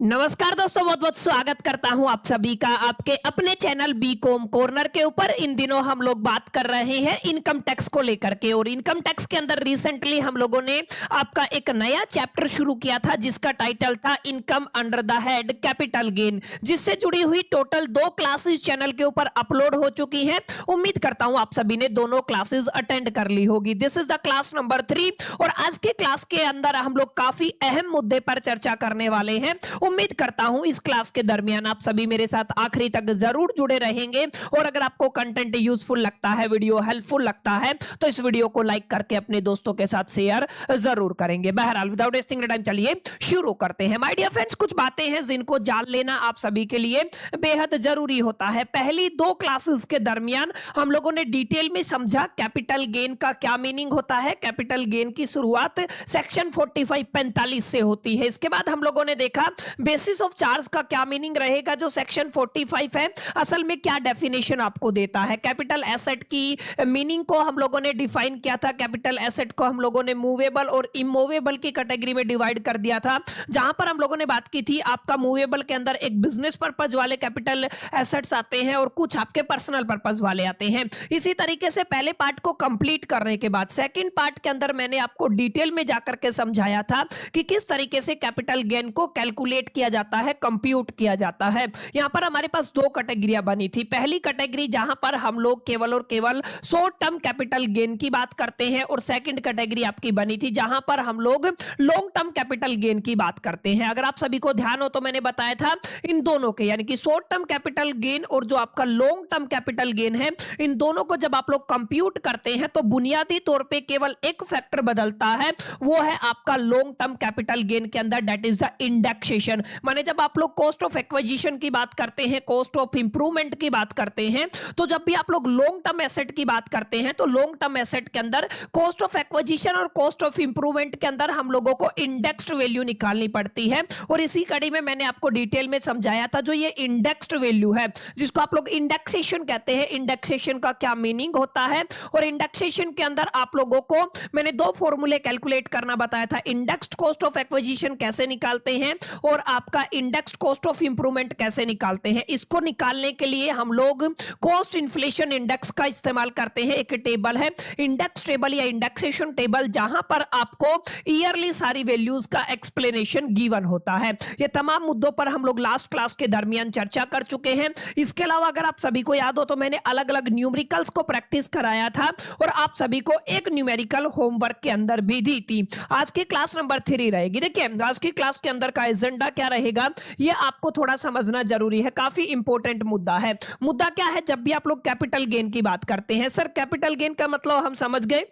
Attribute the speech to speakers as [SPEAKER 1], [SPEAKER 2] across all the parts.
[SPEAKER 1] नमस्कार दोस्तों, बहुत बहुत स्वागत करता हूं आप सभी का आपके अपने चैनल बी कॉम कॉर्नर के ऊपर। इन दिनों हम लोग बात कर रहे हैं इनकम टैक्स को लेकर के, और इनकम टैक्स के अंदर रिसेंटली हम लोगों ने आपका एक नया चैप्टर शुरू किया था जिसका टाइटल था income under the head capital gain, जिससे जुड़ी हुई टोटल 2 क्लासेस चैनल के ऊपर अपलोड हो चुकी हैं। उम्मीद करता हूं आप सभी ने दोनों क्लासेस अटेंड कर ली होगी। This is the class number 3 और आज के क्लास के अंदर हम लोग काफी अहम मुद्दे पर चर्चा करने वाले हैं। उम्मीद करता हूं इस क्लास के दरमियान आप सभी मेरे साथ आखिरी तक जरूर जुड़े रहेंगे, और अगर आपको कंटेंट यूजफुल लगता है, वीडियो हेल्पफुल लगता है, तो इस वीडियो को लाइक करके अपने दोस्तों के साथ शेयर जरूर करेंगे। बहरहाल विदाउट वेस्टिंग टाइम चलिए शुरू करते हैं। माय डियर फ्रेंड्स, कुछ बातें हैं जिनको जान लेना आप सभी के लिए बेहद जरूरी होता है। पहली 2 क्लासेस के दरमियान हम लोगों ने डिटेल में समझा कैपिटल गेन का क्या मीनिंग होता है। कैपिटल गेन की शुरुआत सेक्शन 45 से होती है। इसके बाद हम लोगों ने देखा बेसिस ऑफ चार्ज का क्या मीनिंग रहेगा, जो सेक्शन 45 है असल में क्या डेफिनेशन आपको देता है। कैपिटल एसेट की मीनिंग को हम लोगों ने डिफाइन किया था। कैपिटल एसेट को हम लोगों ने मूवेबल और इमूवेबल की कैटेगरी में डिवाइड कर दिया था, जहां पर हम लोगों ने बात की थी आपका मूवेबल के अंदर एक बिजनेस पर्पज वाले कैपिटल एसेट्स आते हैं और कुछ आपके पर्सनल पर्पज वाले आते हैं। इसी तरीके से पहले पार्ट को कंप्लीट करने के बाद सेकंड पार्ट के अंदर मैंने आपको डिटेल में जाकर के समझाया था कि किस तरीके से कैपिटल गेन को कैलकुलेट किया जाता है, कंप्यूट किया जाता है। यहां पर हमारे पास 2 कैटेगरियां बनी थी। पहली कैटेगरी जहां पर हम लोग केवल और केवल शॉर्ट टर्म कैपिटल गेन की बात करते हैं, और सेकंड कैटेगरी आपकी बनी थी जहां पर हम लोग लॉन्ग टर्म कैपिटल गेन की बात करते हैं। अगर आप सभी को ध्यान हो तो मैंने बताया था इन दोनों के, यानी कि शॉर्ट टर्म कैपिटल गेन और जो आपका लॉन्ग टर्म कैपिटल गेन है, इन दोनों को जब आप लोग कंप्यूट करते हैं तो बुनियादी तौर पे केवल एक फैक्टर बदलता है, वो है आपका लॉन्ग टर्म कैपिटल गेन के अंदर, दैट इज द इंडेक्सेशन। माने जब आप लोग कॉस्ट ऑफ एक्विजिशन की बात करते हैं, कॉस्ट ऑफ इंप्रूवमेंट की बात करते हैं, तो जब भी आप लोग लॉन्ग टर्म एसेट की बात करते हैं तो लॉन्ग टर्म एसेट के अंदर कॉस्ट ऑफ एक्विजिशन और कॉस्ट ऑफ इंप्रूवमेंट के अंदर हम लोगों को इंडेक्स्ड वैल्यू निकालनी पड़ती है। और इसी कड़ी में मैंने आपको डिटेल में समझाया था जो ये इंडेक्स्ड वैल्यू है, जिसको आप लोग इंडेक्सेशन कहते हैं, इंडेक्सेशन का क्या मीनिंग होता है। और इंडेक्सेशन के अंदर आप लोगों को मैंने 2 फॉर्मूले कैलकुलेट करना बताया था। इंडेक्स्ड कॉस्ट ऑफ एक्विजिशन कैसे निकालते हैं और आपका इंडेक्स्ड कॉस्ट ऑफ इंप्रूवमेंट कैसे निकालते हैं। इसको निकालने के लिए हम लोग कॉस्ट इन्फ्लेशन इंडेक्स का इस्तेमाल करते हैं। एक टेबल है इंडेक्स टेबल या इंडेक्सेशन टेबल, जहां पर आपको ईयरली सारी वैल्यूज का एक्सप्लेनेशन गिवन होता है। ये तमाम मुद्दों पर हम लोग लास्ट क्लास के दरमियान चर्चा कर चुके हैं। इसके अलावा अगर आप सभी को याद हो तो मैंने अलग अलग न्यूमेरिकल्स को प्रैक्टिस कराया था और आप सभी को एक न्यूमेरिकल होमवर्क के अंदर भी दी थी। आज की क्लास नंबर 3 रहेगी। देखिए आज की क्लास के अंदर का एजेंडा क्या रहेगा ये आपको थोड़ा समझना जरूरी है, काफी इंपॉर्टेंट मुद्दा है। मुद्दा क्या है, जब भी आप लोग कैपिटल गेन की बात करते हैं, सर कैपिटल गेन का मतलब हम समझ गए,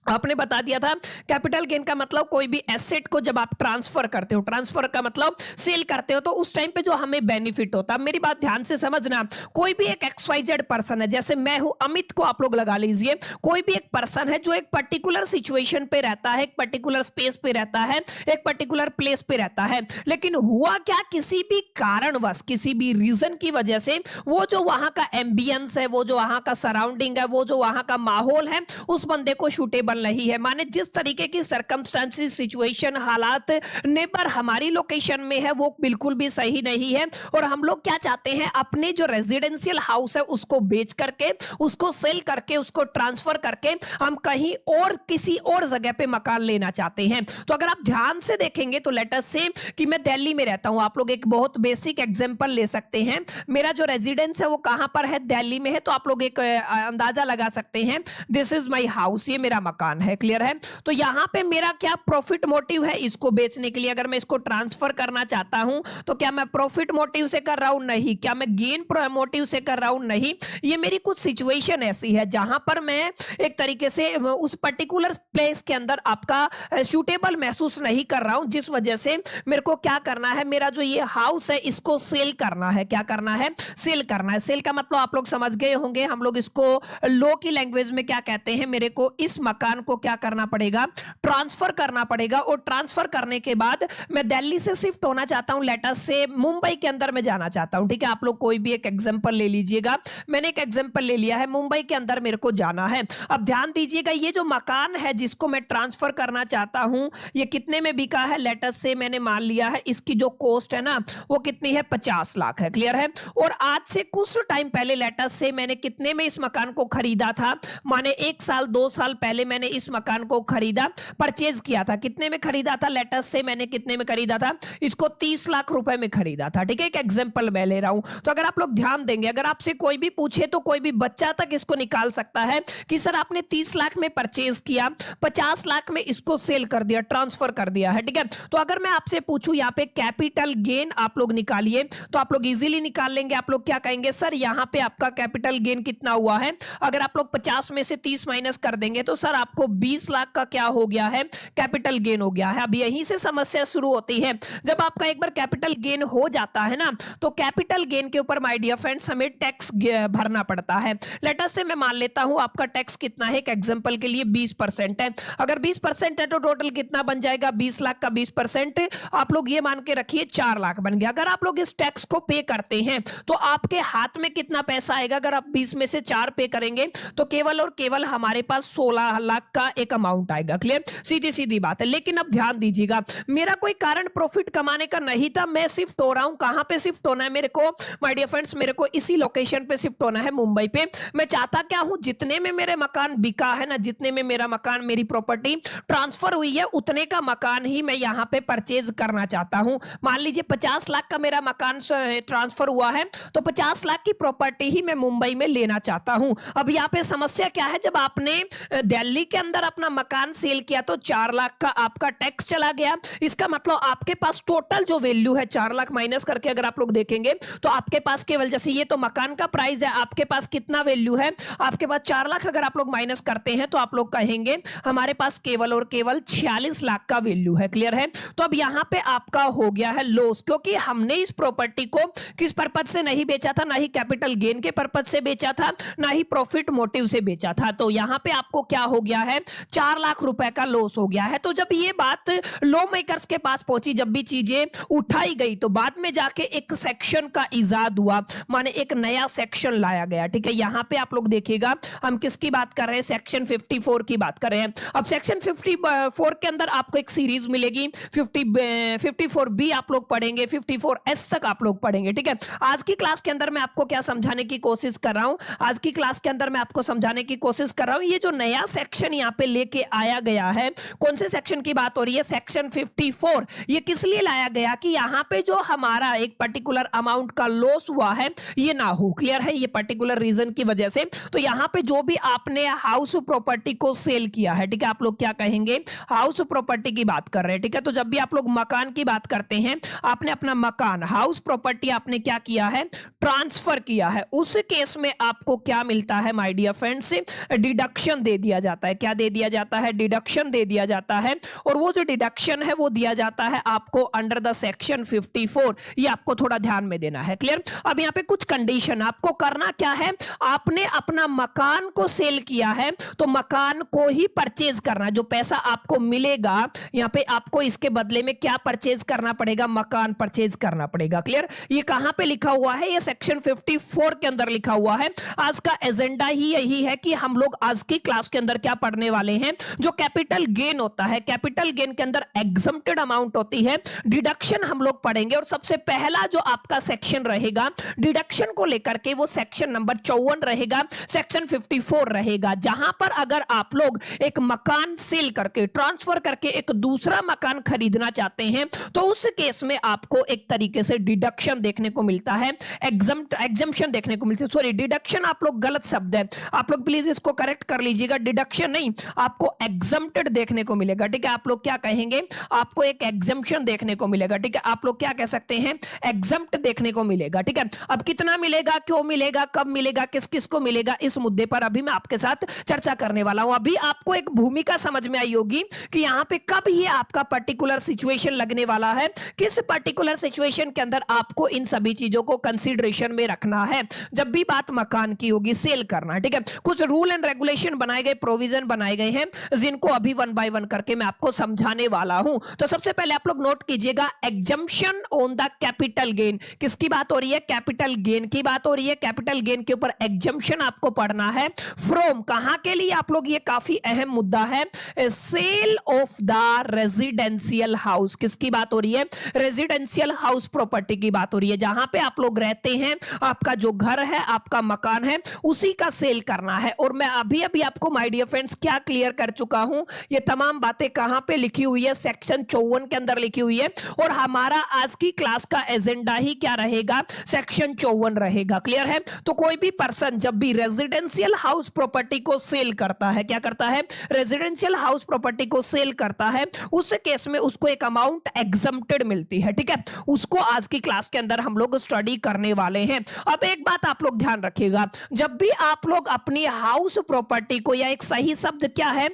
[SPEAKER 1] आपने बता दिया था। कैपिटल गेन का मतलब कोई भी एसेट को जब आप ट्रांसफर करते हो, ट्रांसफर का मतलब सेल करते हो, तो उस टाइम पे जो हमें बेनिफिट होता है। मेरी बात ध्यान से समझना, कोई भी एक XYZ पर्सन है, जैसे मैं हूं अमित को आप लोग लगा लीजिए, कोई भी एक पर्सन है जो एक पर्टिकुलर सिचुएशन पे रहता है, एक पर्टिकुलर स्पेस पे रहता है, एक पर्टिकुलर प्लेस पे रहता है, लेकिन हुआ क्या, किसी भी कारणवश, किसी भी रीजन की वजह से वो जो वहां का एम्बियंस है, वो जो वहां का सराउंडिंग है, वो जो वहां का माहौल है, उस बंदे को सूटेबल नहीं है। माने जिस तरीके की सर्कमस्टेंसेस, सिचुएशन, हालात नेबर हमारी लोकेशन में है वो बिल्कुल भी सही नहीं है, और हम लोग क्या चाहते हैं, अपने जो रेजिडेंशियल हाउस है उसको बेच करके, उसको सेल करके, उसको ट्रांसफर करके हम कहीं और किसी और जगह पे मकान लेना चाहते हैं। तो अगर आप ध्यान से देखेंगे तो लेट अस से कि मैं दिल्ली में रहता हूं, आप लोग एक बहुत बेसिक एग्जांपल ले सकते हैं। मेरा जो रेजिडेंस है वो कहां पर है, दिल्ली में है, तो आप लोग एक अंदाजा लगा सकते हैं, दिस इज माय हाउस, ये मेरा मकान है। क्लियर है। तो यहां पे मेरा क्या प्रॉफिट मोटिव है इसको बेचने के लिए। अगर मैं इसको ट्रांसफर करना चाहता हूं तो क्या मैं प्रॉफिट मोटिव से कर रहा हूं? नहीं। क्या मैं गेन मोटिव से कर रहा हूं? नहीं। ये मेरी कुछ सिचुएशन ऐसी है जहां पर मैं एक तरीके से उस पर्टिकुलर प्लेस के अंदर आपका सूटेबल महसूस नहीं कर रहा हूं, जिस वजह से मेरे को क्या करना है, मेरा जो ये हाउस है इसको सेल करना है। क्या करना है? सेल करना है। सेल का मतलब आप लोग समझ गए होंगे, हम लोग इसको लॉ की लैंग्वेज में क्या कहते हैं, मेरे को इस मकान मकान को क्या करना पड़ेगा, ट्रांसफर करना पड़ेगा। और ट्रांसफर करने के बाद मैं दिल्ली से शिफ्ट होना चाहता हूं, लेटर से मुंबई के अंदर मैं जाना चाहता हूं। ठीक है, आप लोग कोई भी एक एग्जांपल ले लीजिएगा। मैंने एक एग्जांपल ले लिया है, मुंबई के अंदर मेरे को जाना है। अब ध्यान दीजिएगा, ये जो मकान है जिसको मैं ट्रांसफर करना चाहता हूं, ये कितने में बिका है, लेटर से मैंने मान लिया है इसकी जो कॉस्ट है ना वो कितनी है, 50 लाख है। क्लियर है। और आज से कुछ टाइम पहले लेटर से मैंने कितने में इस मकान को खरीदा था, माने 1 साल 2 साल पहले मैंने इस मकान को खरीदा, परचेज किया था। कितने में खरीदा था, लेटर से मैंने कितने में खरीदा था, इसको 30 लाख रुपए में खरीदा था। ठीक है, एक एग्जांपल मैं ले रहा हूं। तो अगर आप लोग ध्यान देंगे, अगर आपसे कोई भी पूछे तो कोई भी बच्चा तक इसको निकाल सकता है कि सर आपने 30 लाख में परचेज किया, 50 लाख में इसको सेल कर दिया, ट्रांसफर कर दिया है। ठीक है, तो अगर मैं आपसे पूछूं यहां पे कैपिटल गेन आप लोग निकालिए, तो आप लोग इजीली निकाल लेंगे। आप लोग क्या कहेंगे, सर यहां पे आपका कैपिटल गेन कितना हुआ है। अगर आप लोग 50 में से 30 माइनस कर देंगे तो सर आपको 20 लाख का क्या हो गया है, कैपिटल गेन हो गया है। अब यहीं से समस्या शुरू होती है। जब आपका एक बार कैपिटल गेन हो जाता है ना, तो कैपिटल गेन के ऊपर माय डियर फ्रेंड्स हमें टैक्स भरना पड़ता है। लेट अस से मैं मान लेता हूं आपका टैक्स कितना है, एक एग्जांपल के लिए 20% है। अगर 20% है तो टोटल कितना बन जाएगा, 20 लाख का 20% आप लोग ये मान के रखिए 4 लाख बन गया। अगर आप लोग इस टैक्स को पे करते हैं तो आपके हाथ में कितना पैसा आएगा, अगर आप 20 में से 4 पे करेंगे तो केवल और केवल हमारे पास 16 लाख का एक अमाउंट आएगा। क्लियर, सीधी सीधी बात है। लेकिन अब ध्यान दीजिएगा, मेरा कोई कारण प्रॉफिट कमाने का नहीं था, मैं शिफ्ट हो रहा हूं। कहां पे शिफ्ट होना है मेरे को, माय डियर फ्रेंड्स, मेरे को इसी लोकेशन पे शिफ्ट होना है, मुंबई पे। मैं चाहता क्या हूं, जितने में मेरे मकान बिका है ना, जितने में मेरा मकान, मेरी प्रॉपर्टी ट्रांसफर हुई है, उतने का मकान ही मैं यहां पे परचेज करना चाहता हूं। मान लीजिए 50 लाख का मेरा मकान ट्रांसफर हुआ है, तो 50 लाख की प्रॉपर्टी ही मैं मुंबई में लेना चाहता हूं। अब यहां पे समस्या क्या है, जब आपने दिल्ली के अंदर अपना मकान सेल किया तो 4 लाख का आपका टैक्स चला गया। इसका मतलब आपके पास टोटल जो वैल्यू है 4 लाख माइनस करके अगर आप लोग देखेंगे तो आपके पास केवल, जैसे ये तो मकान का प्राइस है, आपके पास कितना वैल्यू है, आपके पास 4 लाख अगर आप लोग माइनस करते हैं तो आप लोग कहेंगे हमारे पास केवल और केवल 46 लाख का वैल्यू है। क्लियर है। तो अब यहां पे आपका हो गया है लॉस, क्योंकि हमने इस प्रॉपर्टी को किस पर्पज से नहीं बेचा था, ना ही कैपिटल गेन के पर्पज से बेचा था, ना ही प्रॉफिट मोटिव से बेचा था। तो यहां पे आपको क्या हो गया है, 4 लाख रुपए का लॉस हो गया है। तो जब ये बात लॉ मेकर्स के पास पहुंची, जब भी चीजें उठाई गई, तो बाद में जाके एक सेक्शन का इजाद हुआ, माने एक नया सेक्शन लाया गया। ठीक है, यहां पे आप लोग देखिएगा हम किसकी बात कर रहे हैं, सेक्शन 54 की बात कर रहे हैं। अब सेक्शन 54 के अंदर आपको एक सीरीज मिलेगी, 54B आप लोग पढ़ेंगे, 54S तक आप लोग पढ़ेंगे। ठीक है, आज की क्लास के अंदर मैं आपको क्या समझाने की कोशिश कर रहा हूं, आज की क्लास के अंदर मैं आपको समझाने की कोशिश कर रहा हूं, ये जो नया सेक्शन यहां पे लेके आया गया है, कौन से सेक्शन की बात हो रही है, सेक्शन 54। ये किस लिए लाया गया कि यहां पे जो हमारा एक पर्टिकुलर अमाउंट का लॉस हुआ है ये ना हो। क्लियर है, ये पर्टिकुलर रीजन की वजह से। तो यहां पे जो भी आपने हाउस प्रॉपर्टी को सेल किया है, ठीक है, आप लोग क्या कहेंगे, हाउस प्रॉपर्टी की बात कर रहे हैं। ठीक है, तो जब भी आप लोग मकान की बात करते हैं, आपने अपना मकान, हाउस प्रॉपर्टी आपने क्या किया है, ट्रांसफर किया है, उस केस में आपको क्या मिलता है माय डियर फ्रेंड्स, डिडक्शन दे दिया जाता है। क्या दे दिया जाता है, डिडक्शन दे दिया जाता है। और वो जो डिडक्शन है वो दिया जाता है आपको अंडर द सेक्शन 54। ये आपको थोड़ा ध्यान में देना है। क्लियर। अब यहाँ पे कुछ कंडीशन, आपको करना क्या है, आपने अपना मकान को सेल किया है तो मकान को ही परचेज करना। जो पैसा आपको मिलेगा यहाँ पे आपको इसके बदले में क्या परचेज करना पड़ेगा, मकान परचेज करना पड़ेगा। क्लियर। ये कहां पे लिखा हुआ है, ये सेक्शन 54 के अंदर लिखा हुआ है। आज का एजेंडा ही यही है कि हम लोग आज की क्लास के अंदर क्या पढ़ने वाले हैं, जो कैपिटल गेन होता है, कैपिटल गेन के अंदर एग्जम्प्टेड अमाउंट होती है, डिडक्शन हम लोग पढ़ेंगे। और सबसे पहला जो आपका सेक्शन रहेगा डिडक्शन को लेकर के, वो सेक्शन नंबर 54 रहेगा, सेक्शन 54 रहेगा, जहां पर अगर आप लोग एक मकान सेल करके, ट्रांसफर करके एक दूसरा मकान खरीदना चाहते हैं तो उस केस में आपको एक तरीके से डिडक्शन देखने को मिलता है, एग्जम्पशन देखने को मिलता है। सॉरी, डिडक्शन आप लोग गलत शब्द है, आप लोग प्लीज इसको करेक्ट कर लीजिएगा। डिडक्शन नहीं, आपको एग्जम्प्टेड देखने को मिलेगा। ठीक है, आप लोग क्या कहेंगे, आपको एक एग्जम्पशन देखने को मिलेगा। ठीक है, आप लोग क्या कह सकते हैं, एग्जम्प्ट देखने को मिलेगा। ठीक है, अब कितना मिलेगा, क्यों मिलेगा, कब मिलेगा, किस किस को मिलेगा, इस मुद्दे पर अभी मैं आपके साथ चर्चा करने वाला हूं। अभी आपको एक भूमिका समझ में आई होगी कि यहां पे कब ये आपका पर्टिकुलर सिचुएशन लगने वाला है, किस पर्टिकुलर सिचुएशन के अंदर आपको इन सभी चीजों को कंसीडरेशन में रखना है जब भी बात मकान की होगी, सेल करना। ठीक है, कुछ रूल एंड रेगुलेशन बनाए गए, प्रोविजन रीजन बनाए गए हैं जिनको अभी वन बाय वन करके मैं आपको समझाने वाला हूं। तो सबसे पहले आप लोग नोट कीजिएगा, exemption on the capital gain. किसकी बात हो रही है? कैपिटल गेन की बात हो रही है। कैपिटल गेन के ऊपर एग्जम्पशन आपको पढ़ना है। फ्रॉम कहां के लिए आप लोग, ये काफी अहम मुद्दा है, sale of the residential house. किसकी बात हो रही है? रेजिडेंशियल हाउस प्रॉपर्टी की बात हो रही है, जहां पे आप लोग रहते हैं, आपका जो घर है, आपका मकान है, उसी का सेल करना है। और मैं अभी अभी आपको माय डियर फ्रेंड्स क्या क्लियर कर चुका हूं, ये तमाम बातें कहां पे लिखी हुई है? सेक्शन 54 के अंदर लिखी हुई है। और हमारा आज की क्लास का एजेंडा ही क्या रहेगा? सेक्शन 54 रहेगा। क्लियर है? तो कोई भी पर्सन जब भी रेजिडेंशियल हाउस प्रॉपर्टी को सेल करता है, क्या करता है? रेजिडेंशियल हाउस प्रॉपर्टी को सेल करता है, उस केस में उसको एक अमाउंट एग्जम्प्टेड मिलती है। ठीक है, उसको आज की क्लास के अंदर हम लोग स्टडी करने वाले हैं। अब एक बात आप लोग ध्यान रखिएगा, जब भी आप लोग अपनी हाउस प्रॉपर्टी को, या एक सही शब्द क्या है?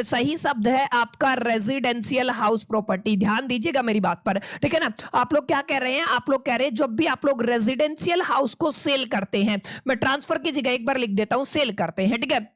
[SPEAKER 1] सही शब्द है आपका रेजिडेंशियल हाउस प्रॉपर्टी। ध्यान दीजिएगा मेरी बात पर, ठीक है ना। आप लोग क्या कह रहे हैं? आप लोग कह रहे हैं जब भी आप लोग रेजिडेंशियल हाउस को सेल करते हैं, मैं ट्रांसफर की जगह एक बार लिख देता हूं, सेल करते हैं। ठीक है,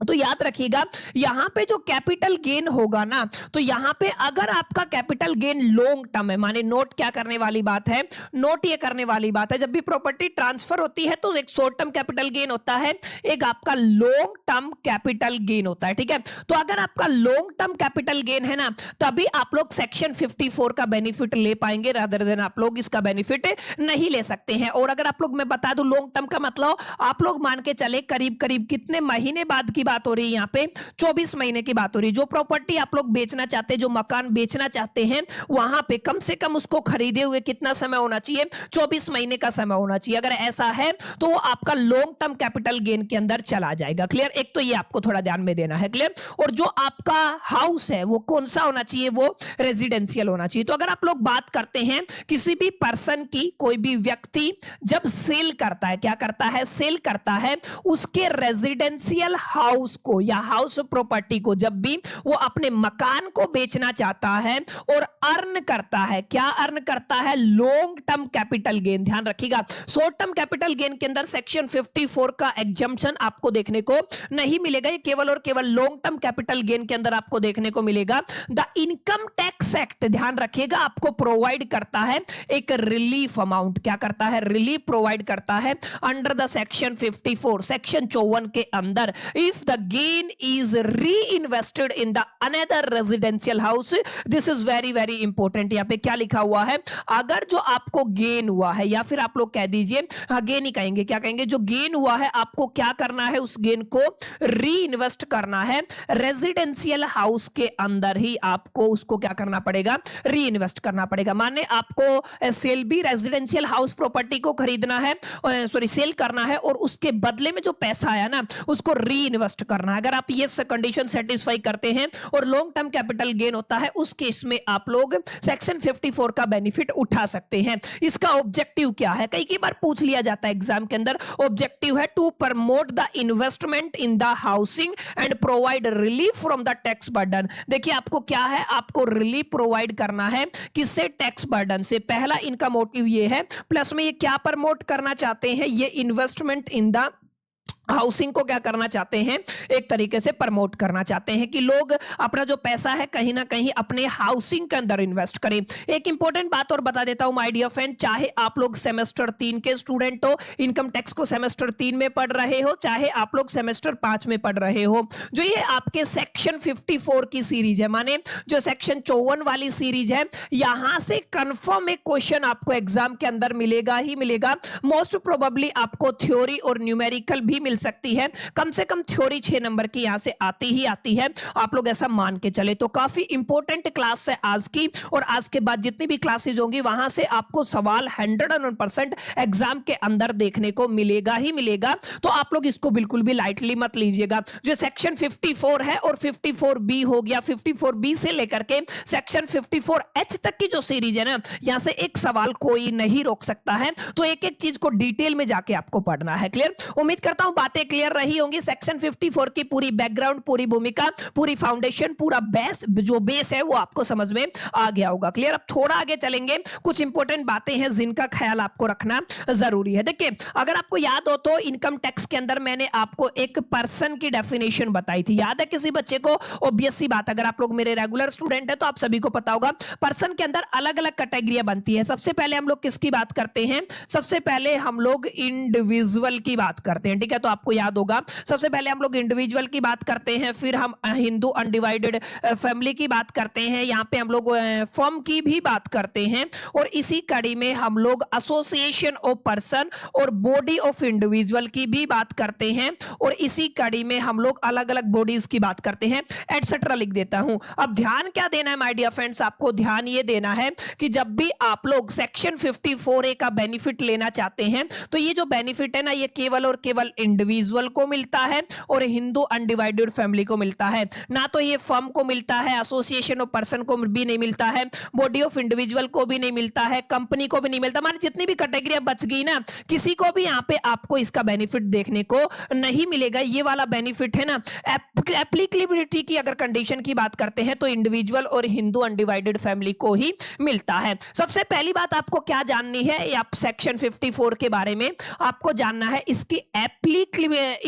[SPEAKER 1] तो याद रखिएगा, यहां पे जो कैपिटल गेन होगा ना, तो यहां पे अगर आपका कैपिटल गेन लॉन्ग टर्म है, माने नोट क्या करने वाली बात है? नोट ये करने वाली बात है, जब भी प्रॉपर्टी ट्रांसफर होती है तो एक शॉर्ट टर्म कैपिटल गेन होता है, एक आपका लॉन्ग टर्म कैपिटल गेन होता है। ठीक है, तो अगर आपका लॉन्ग टर्म कैपिटल गेन है ना, तभी आप लोग सेक्शन 54 का बेनिफिट ले पाएंगे, रादर देन आप लोग इसका बेनिफिट नहीं ले सकते हैं। और अगर आप लोग, मैं बता दूं लॉन्ग टर्म का मतलब, आप लोग मान के चले करीब करीब कितने महीने बाद की बात हो रही है? यहां पे 24 महीने की बात हो रही है। जो प्रॉपर्टी आप लोग बेचना चाहते हैं, जो मकान बेचना चाहते हैं, वहां पे कम से कम उसको खरीदे हुए कितना समय होना चाहिए? 24 महीने का समय होना चाहिए। अगर ऐसा है तो वो आपका लॉन्ग टर्म कैपिटल गेन के अंदर चला जाएगा। क्लियर? एक तो ये आपको थोड़ा ध्यान में देना है। क्लियर? और जो आपका हाउस है वो कौन सा होना चाहिए? वो रेजिडेंशियल होना चाहिए। तो अगर आप लोग बात करते हैं किसी भी पर्सन की, कोई भी व्यक्ति जब सेल करता है, क्या करता है? सेल करता है उसके रेजिडेंशियल हाउस को या हाउस प्रॉपर्टी को, जब भी वो अपने मकान को बेचना चाहता है और अर्न करता है, क्या अर्न करता है? Long term capital gain. ध्यान रखिएगा, शॉर्ट टर्म कैपिटल गेन के अंदर सेक्शन 54 का एग्जम्पशन आपको देखने को नहीं मिलेगा, ये केवल और केवल लॉन्ग टर्म कैपिटल गेन के अंदर आपको देखने को मिलेगा। द इनकम टैक्स एक्ट, ध्यान रखिएगा, आपको प्रोवाइड करता है एक रिलीफ अमाउंट। क्या करता है? रिलीफ प्रोवाइड करता है अंडर द सेक्शन 54, सेक्शन 54 के अंदर। If the gain is reinvested in the another residential house, this is very very important। यहां पे क्या लिखा हुआ है? अगर जो आपको गेन हुआ है, या फिर आप लोग कह दीजिए, हाँ गेन ही कहेंगे, क्या कहेंगे? जो गेन हुआ है आपको क्या करना है? उस गेन को री इन्वेस्ट करना है रेजिडेंशियल हाउस के अंदर ही। आपको उसको क्या करना पड़ेगा? री इन्वेस्ट करना पड़ेगा। माने आपको सेल भी रेजिडेंशियल हाउस प्रॉपर्टी को खरीदना है, सॉरी सेल करना है, और उसके बदले में जो पैसा आया ना, उसको री इन्वेस्ट करना है। अगर आप ये कंडीशन सेटिस्फाई करते हैं और लॉन्ग टर्म कैपिटल गेन होता है, उस केस में आप लोग सेक्शन 54 का बेनिफिट उठा सकते हैं। इसका ऑब्जेक्टिव क्या है? कई बार पूछ लिया जाता है एग्जाम के अंदर। ऑब्जेक्टिव है to promote the investment in the housing and provide relief from the tax burden. देखिए आपको क्या है? आपको रिलीफ प्रोवाइड करना है, किससे? टैक्स बर्डन से। पहला इनका मोटिव ये है, प्लस में ये क्या प्रमोट करना चाहते हैं? ये इन्वेस्टमेंट इन द हाउसिंग को क्या करना चाहते हैं? एक तरीके से प्रमोट करना चाहते हैं कि लोग अपना जो पैसा है कहीं ना कहीं अपने हाउसिंग के अंदर इन्वेस्ट करें। एक इंपॉर्टेंट बात और बता देता हूं माय डियर फ्रेंड, चाहे आप लोग सेमेस्टर 3 के स्टूडेंट हो, इनकम टैक्स को सेमेस्टर 3 में पढ़ रहे हो, चाहे आप लोग सेमेस्टर 5 में पढ़ रहे हो, जो ये आपके सेक्शन 54 की सीरीज है, माने जो सेक्शन 54 वाली सीरीज है, यहां से कंफर्म एक क्वेश्चन आपको एग्जाम के अंदर मिलेगा ही मिलेगा। मोस्ट प्रोबेबली आपको थ्योरी और न्यूमेरिकल भी मिल सकती है। कम से कम थ्योरी 6 नंबर की यहां से आती ही आती है, आप लोग ऐसा मान के चले। तो काफी इंपॉर्टेंट क्लास है आज की, और आज के बाद जितनी भी क्लासेज होंगी वहां से आपको सवाल 101% एग्जाम के अंदर देखने को मिलेगा ही मिलेगा। तो आप लोग इसको बिल्कुल भी लाइटली मत लीजिएगा। जो सेक्शन 54 है और 54B हो गया, 54B से लेकर के सेक्शन 54H तक की जो सीरीज है ना, यहां से एक सवाल कोई नहीं रोक सकता है। तो एक एक चीज को डिटेल में जाके आपको पढ़ना है। क्लियर? उम्मीद करता हूं बातें क्लियर रही होंगी। सेक्शन 54 की पूरी बैकग्राउंड, पूरी भूमिका, पूरी फाउंडेशन, पूरा जो बेस है वो आपको समझ में आ गया होगा। क्लियर। अब थोड़ा आगे चलेंगे, कुछ इंपॉर्टेंट बातें हैं जिनका ख्याल आपको रखना जरूरी है। देखिए, अगर आपको याद हो तो इनकम टैक्स के अंदर मैंने आपको एक पर्सन की डेफिनेशन बताई थी, याद है किसी बच्चे को? ऑब्वियस सी बात, अगर आप लोग मेरे रेगुलर स्टूडेंट है तो आप सभी को पता होगा पर्सन के अंदर अलग अलग कैटेगरियां बनती है। सबसे पहले हम लोग किसकी बात करते हैं? सबसे पहले हम लोग इंडिविजुअल की बात करते हैं, ठीक है? तो आपको याद होगा सबसे पहले हम लोग इंडिविजुअल की बात करते हैं, फिर हम हिंदू अनडिवाइडेड फैमिली की बात करते हैं, यहां पे हम लोग फर्म की भी बात करते हैं, और इसी कड़ी में हम लोग एसोसिएशन ऑफ पर्सन और बॉडी ऑफ इंडिविजुअल की भी बात करते हैं, और इसी कड़ी में हम लोग अलग अलग बॉडीज की बात करते हैं, एटसेट्रा लिख देता हूं। अब ध्यान क्या देना है माय डियर फ्रेंड्स? आपको ध्यान ये देना है कि जब भी आप लोग सेक्शन 54A का बेनिफिट लेना चाहते हैं तो ये जो बेनिफिट है ना, ये केवल और केवल इंडिविजुअल को मिलता है और हिंदू अनडिवाइडेड फैमिली को मिलता है, ना तो ये फर्म को मिलता है, एसोसिएशन ऑफ पर्सन को भी नहीं मिलता है, बॉडी ऑफ इंडिविजुअल को भी नहीं मिलता है, कंपनी को भी नहीं मिलता। माने जितनी भी कैटेगरी बच गई ना, किसी को भी यहाँ पे आपको इसका बेनिफिट देखने को नहीं मिलेगा। ये वाला बेनिफिट है ना, एप्लीकेबिलिटी की अगर कंडीशन की बात करते हैं तो इंडिविजुअल और हिंदू अनडिवाइडेड फैमिली को ही मिलता है। सबसे पहली बात आपको क्या जाननी है आप सेक्शन 54 के बारे में? आपको जानना है इसकी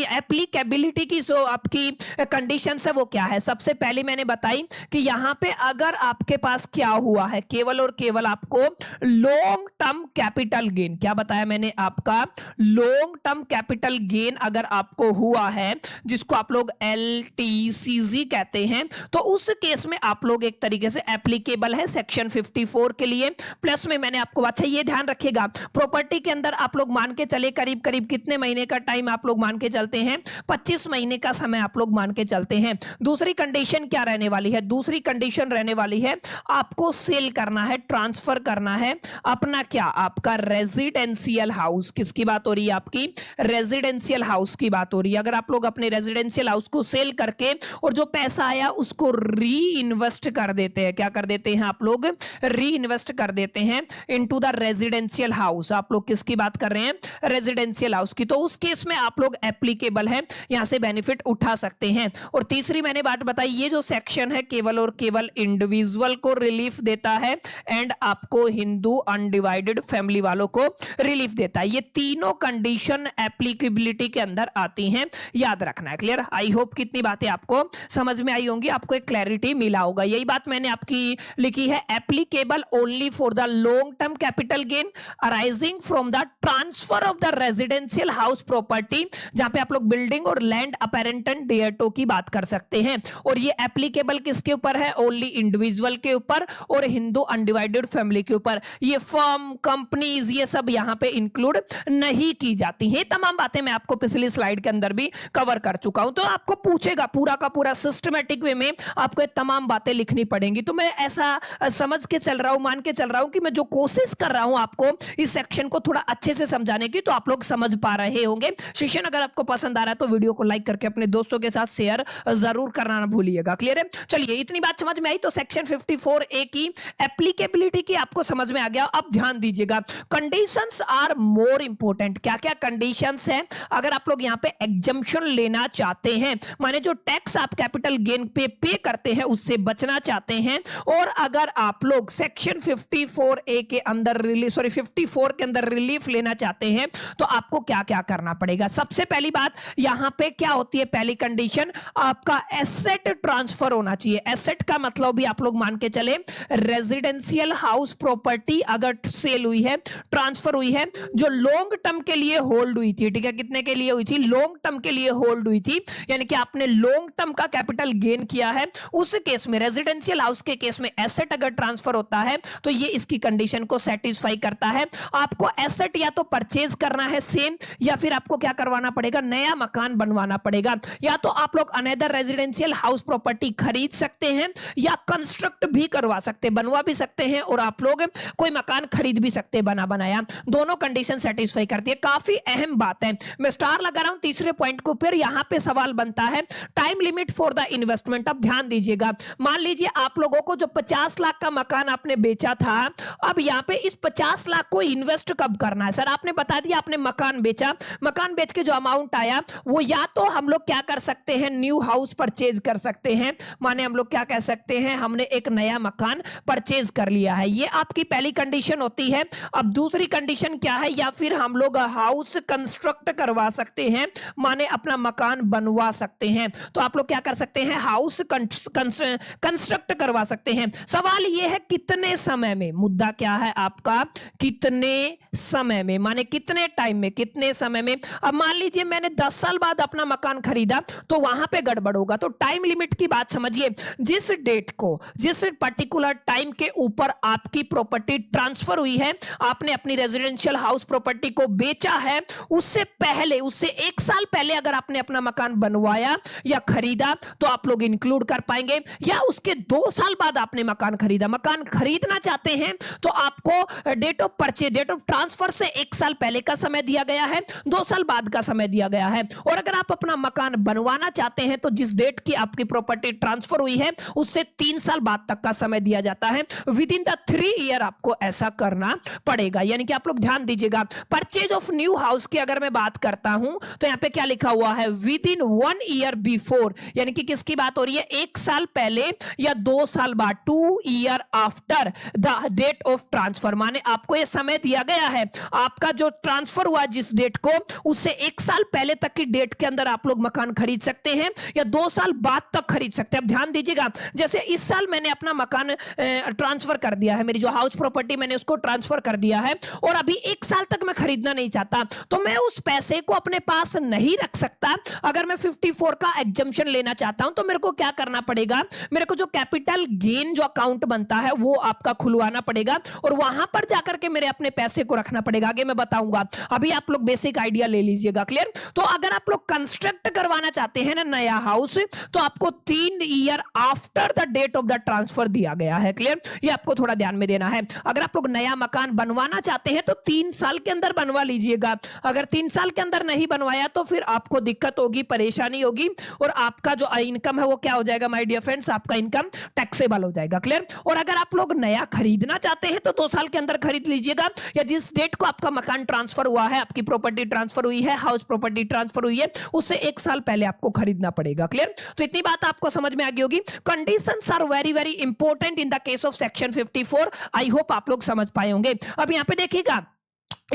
[SPEAKER 1] एप्लीकेबिलिटी की जो आपकी कंडीशन है वो क्या है। सबसे पहले मैंने बताई कि यहां पे अगर आपके पास क्या हुआ है, केवल और केवल आपको लॉन्ग टर्म कैपिटल गेन, क्या बताया मैंने? आपका लॉन्ग टर्म कैपिटल गेन अगर आपको हुआ है, जिसको आप लोग LTCG कहते हैं, तो उस केस में आप लोग एक तरीके से एप्लीकेबल है सेक्शन 54 के लिए। प्लस में मैंने आपको, अच्छा ये ध्यान रखिएगा, प्रॉपर्टी के अंदर आप लोग मान के चले करीब करीब कितने महीने का टाइम आप लोग मान के चलते हैं? 25 महीने का समय आप लोग मान के चलते हैं। दूसरी कंडीशन क्या रहने वाली है? दूसरी कंडीशन रहने वाली है आपको सेल करना है, ट्रांसफर करना है अपना क्या? आपका रेजिडेंशियल हाउस। किसकी बात हो रही है? आपकी रेजिडेंशियल हाउस की बात हो रही है। अगर आप लोग अपने रेजिडेंशियल हाउस को सेल करके और जो पैसा आया उसको री इन्वेस्ट कर देते हैं, क्या कर देते हैं आप लोग? री इन्वेस्ट कर देते हैं इनटू द रेजिडेंशियल हाउस। आप लोग किसकी बात कर रहे हैं? रेजिडेंशियल हाउस की। तो उस केस में आप लोग एप्लीकेबल है, यहां से बेनिफिट उठा सकते हैं। और तीसरी मैंने बात बताई, ये जो सेक्शन है केवल और केवल इंडिविजुअल को रिलीफ देता है एंड आपको हिंदू अनडिवाइडेड फैमिली वालों को रिलीफ देता है। ये तीनों कंडीशन एप्लीकेबिलिटी के अंदर आती हैं, याद रखना है। क्लियर? आई होप कितनी बातें आपको समझ में आई होंगी, आपको एक क्लैरिटी मिला होगा। यही बात मैंने आपकी लिखी है, applicable only for the long term capital gain arising from the transfer of the residential house property, जहां पे आप लोग बिल्डिंग और लैंड अपेरेंटेंट डेयरटो की बात कर सकते हैं। और ये एप्लीकेबल किसके ऊपर है? ओनली इंडिविजुअल के ऊपर और हिंदू अनडिवाइडेड फैमिली के ऊपर। ये फर्म, कंपनीज, ये सब यहां पे इंक्लूड नहीं की जाती है। तमाम बातें मैं आपको पिछली स्लाइड के अंदर भी कवर कर चुका हूं। तो आपको पूछेगा पूरा का पूरा सिस्टमैटिक वे में आपको तमाम बातें लिखनी पड़ेंगी। तो मैं ऐसा समझ के चल रहा हूं, मान के चल रहा हूं कि मैं जो कोशिश कर रहा हूं आपको इस सेक्शन को थोड़ा अच्छे से समझाने की, तो आप लोग समझ पा रहे होंगे। सेशन अगर आपको पसंद आ रहा है तो वीडियो को लाइक करके अपने दोस्तों के साथ शेयर जरूर करना ना भूलिएगा। क्लियर है? चलिए, इतनी बात समझ में आई तो सेक्शन 54A की एप्लीकेबिलिटी की आपको समझ में आ गया। अब ध्यान दीजिएगा, कंडीशंस आर मोर इंपोर्टेंट। क्या क्या कंडीशंस हैं अगर आप लोग यहां पे एग्जम्पशन लेना चाहते हैं, माने जो टैक्स आप कैपिटल गेन पे करते हैं उससे बचना चाहते हैं, और अगर आप लोग सेक्शन 54A के अंदर 54 के अंदर रिलीफ लेना चाहते हैं तो आपको क्या क्या करना पड़ेगा? सबसे पहली बात यहां पे क्या होती है? पहली कंडीशन, आपका एसेट ट्रांसफर होना चाहिए। एसेट का मतलब भी आप लोग मान के चले, रेजिडेंशियल हाउस प्रॉपर्टी अगर सेल हुई है, ट्रांसफर हुई है, जो लॉन्ग टर्म के लिए होल्ड हुई थी, ठीक है? कितने के लिए हुई थी? लॉन्ग टर्म के लिए होल्ड हुई थी, यानी कि आपने लॉन्ग टर्म का कैपिटल गेन किया है। उस केस में, रेजिडेंशियल हाउस के केस में, एसेट अगर ट्रांसफर होता है तो ये इसकी कंडीशन को सेटिस्फाई करता है। आपको एसेट या तो परचेज करना है सेम, या फिर आपको क्या करवाना पड़ेगा? नया मकान बनवाना पड़ेगा। या तो आप लोग अनदर रेजिडेंशियल हाउस प्रॉपर्टी खरीद सकते हैं या कंस्ट्रक्ट भी करवा सकते, बनवा भी सकते हैं, और आप लोग कोई मकान खरीद भी सकते बना बनाया। दोनों कंडीशन सेटिस्फाई करती है। काफी अहम बात है, मैं स्टार लगा रहा हूं तीसरे पॉइंट को। फिर यहां पे सवाल बनता है time limit for the investment. अब ध्यान दीजिएगा, मान लीजिए आप लोगों को जो 50 लाख का मकान आपने बेचा था, अब यहां पे इस 50 लाख को इन्वेस्ट कब करना है? सर आपने बता दिया आपने मकान बेचा, मकान बेच के जो अमाउंट आया वो या तो हम लोग क्या कर सकते हैं, न्यू हाउस परचेज कर सकते हैं, माने हम लोग क्या कह सकते हैं, हमने एक नया मकान परचेज कर लिया है, ये आपकी पहली कंडीशन होती है। अब दूसरी कंडीशन क्या है, या फिर हम लोग हाउस कंस्ट्रक्ट करवा सकते हैं, माने अपना मकान बनवा सकते हैं। तो आप लोग क्या कर सकते हैं, हाउस कंस्ट्रक्ट करवा सकते हैं। सवाल ये है कितने समय में, मुद्दा क्या है आपका, कितने समय में, माने कितने टाइम में, कितने समय में। अब मान लीजिए मैंने 10 साल बाद अपना मकान खरीदा तो वहां पे गड़बड़ होगा। तो टाइम लिमिट की बात समझिए, जिस डेट को, जिस पर्टिकुलर टाइम के ऊपर आपकी प्रॉपर्टी ट्रांसफर हुई है, आपने अपनी रेजिडेंशियल हाउस प्रॉपर्टी को बेचा है, उससे पहले, उससे 1 साल पहले अगर आपने अपना मकान बनवाया या खरीदा तो आप लोग इंक्लूड कर पाएंगे। या उसके 2 साल बाद आपने मकान खरीदा, मकान खरीदना चाहते हैं तो आपको date of purchase, date of transfer से 1 साल पहले का समय दिया गया है, 2 साल बाद का समय दिया गया है। और अगर आप अपना मकान बनवाना चाहते हैं तो जिस डेट की आपकी प्रॉपर्टी ट्रांसफर हुई है उससे 3 साल बाद तक का समय दिया जाता है। विद इन द 3 ईयर आपको ऐसा करना पड़ेगा। यानी कि आप लोग ध्यान दीजिएगा, परचेज ऑफ न्यू हाउस की अगर मैं बात करता हूं तो यहां पे क्या लिखा हुआ है, विद इन 1 ईयर बिफोर, यानी कि किसकी बात हो रही है, 1 साल पहले या 2 साल बाद, 2 year after the date of transfer, माने आपको यह समय दिया गया है, आपका जो ट्रांसफर हुआ जिस डेट को, उससे 1 साल पहले तक की डेट के अंदर आप लोग मकान खरीद सकते हैं या 2 साल बाद तक खरीद सकते हैं। अब ध्यान दीजिएगा, जैसे इस साल मैंने अपना मकान ट्रांसफर कर दिया है, मेरी जो हाउस प्रॉपर्टी मैंने उसको ट्रांसफर कर दिया है और अभी 1 साल तक मैं खरीदना नहीं चाहता, तो मैं उस पैसे को अपने पास नहीं रख सकता। अगर मैं 54 का एग्जम्पशन लेना चाहता हूं तो मेरे को क्या करना पड़ेगा, मेरे को जो कैपिटल गेन जो अकाउंट बनता है वो आपका खुलवाना पड़ेगा और वहां पर जाकर के मेरे अपने पैसे को रखना पड़ेगा। आगे मैं बताऊंगा, अभी आप लोग बेसिक आइडिया ले लीजिएगा, क्लियर। तो अगर आप लोग कंस्ट्रक्ट करवाना चाहते हैं ना नया हाउस, तो आपको 3 year after the date of the transfer दिया गया है, क्लियर। ये आपको थोड़ा ध्यान में देना है। अगर आप लोग नया मकान बनवाना चाहते हैं तो 3 साल के अंदर बनवा लीजिएगा। अगर 3 साल के अंदर नहीं बनवाया तो फिर आपको दिक्कत होगी, परेशानी होगी और आपका जो इनकम है वो क्या हो जाएगा माय डियर फ्रेंड्स, आपका इनकम टैक्सेबल हो जाएगा, क्लियर। और अगर आप लोग नया खरीदना चाहते हैं तो 2 साल के अंदर खरीद लीजिएगा, या जिस डेट को आपका मकान ट्रांसफर हुआ है, आपकी प्रॉपर्टी ट्रांसफर हुई है, हाउस प्रॉपर्टी ट्रांसफर हुई है, उससे 1 साल पहले आपको खरीदना पड़ेगा, क्लियर। तो इतनी बात आपको समझ में आ गई होगी। Conditions are very very important in the case of section 54। I hope आप लोग समझ पाए होंगे। अब यहां पे देखिएगा,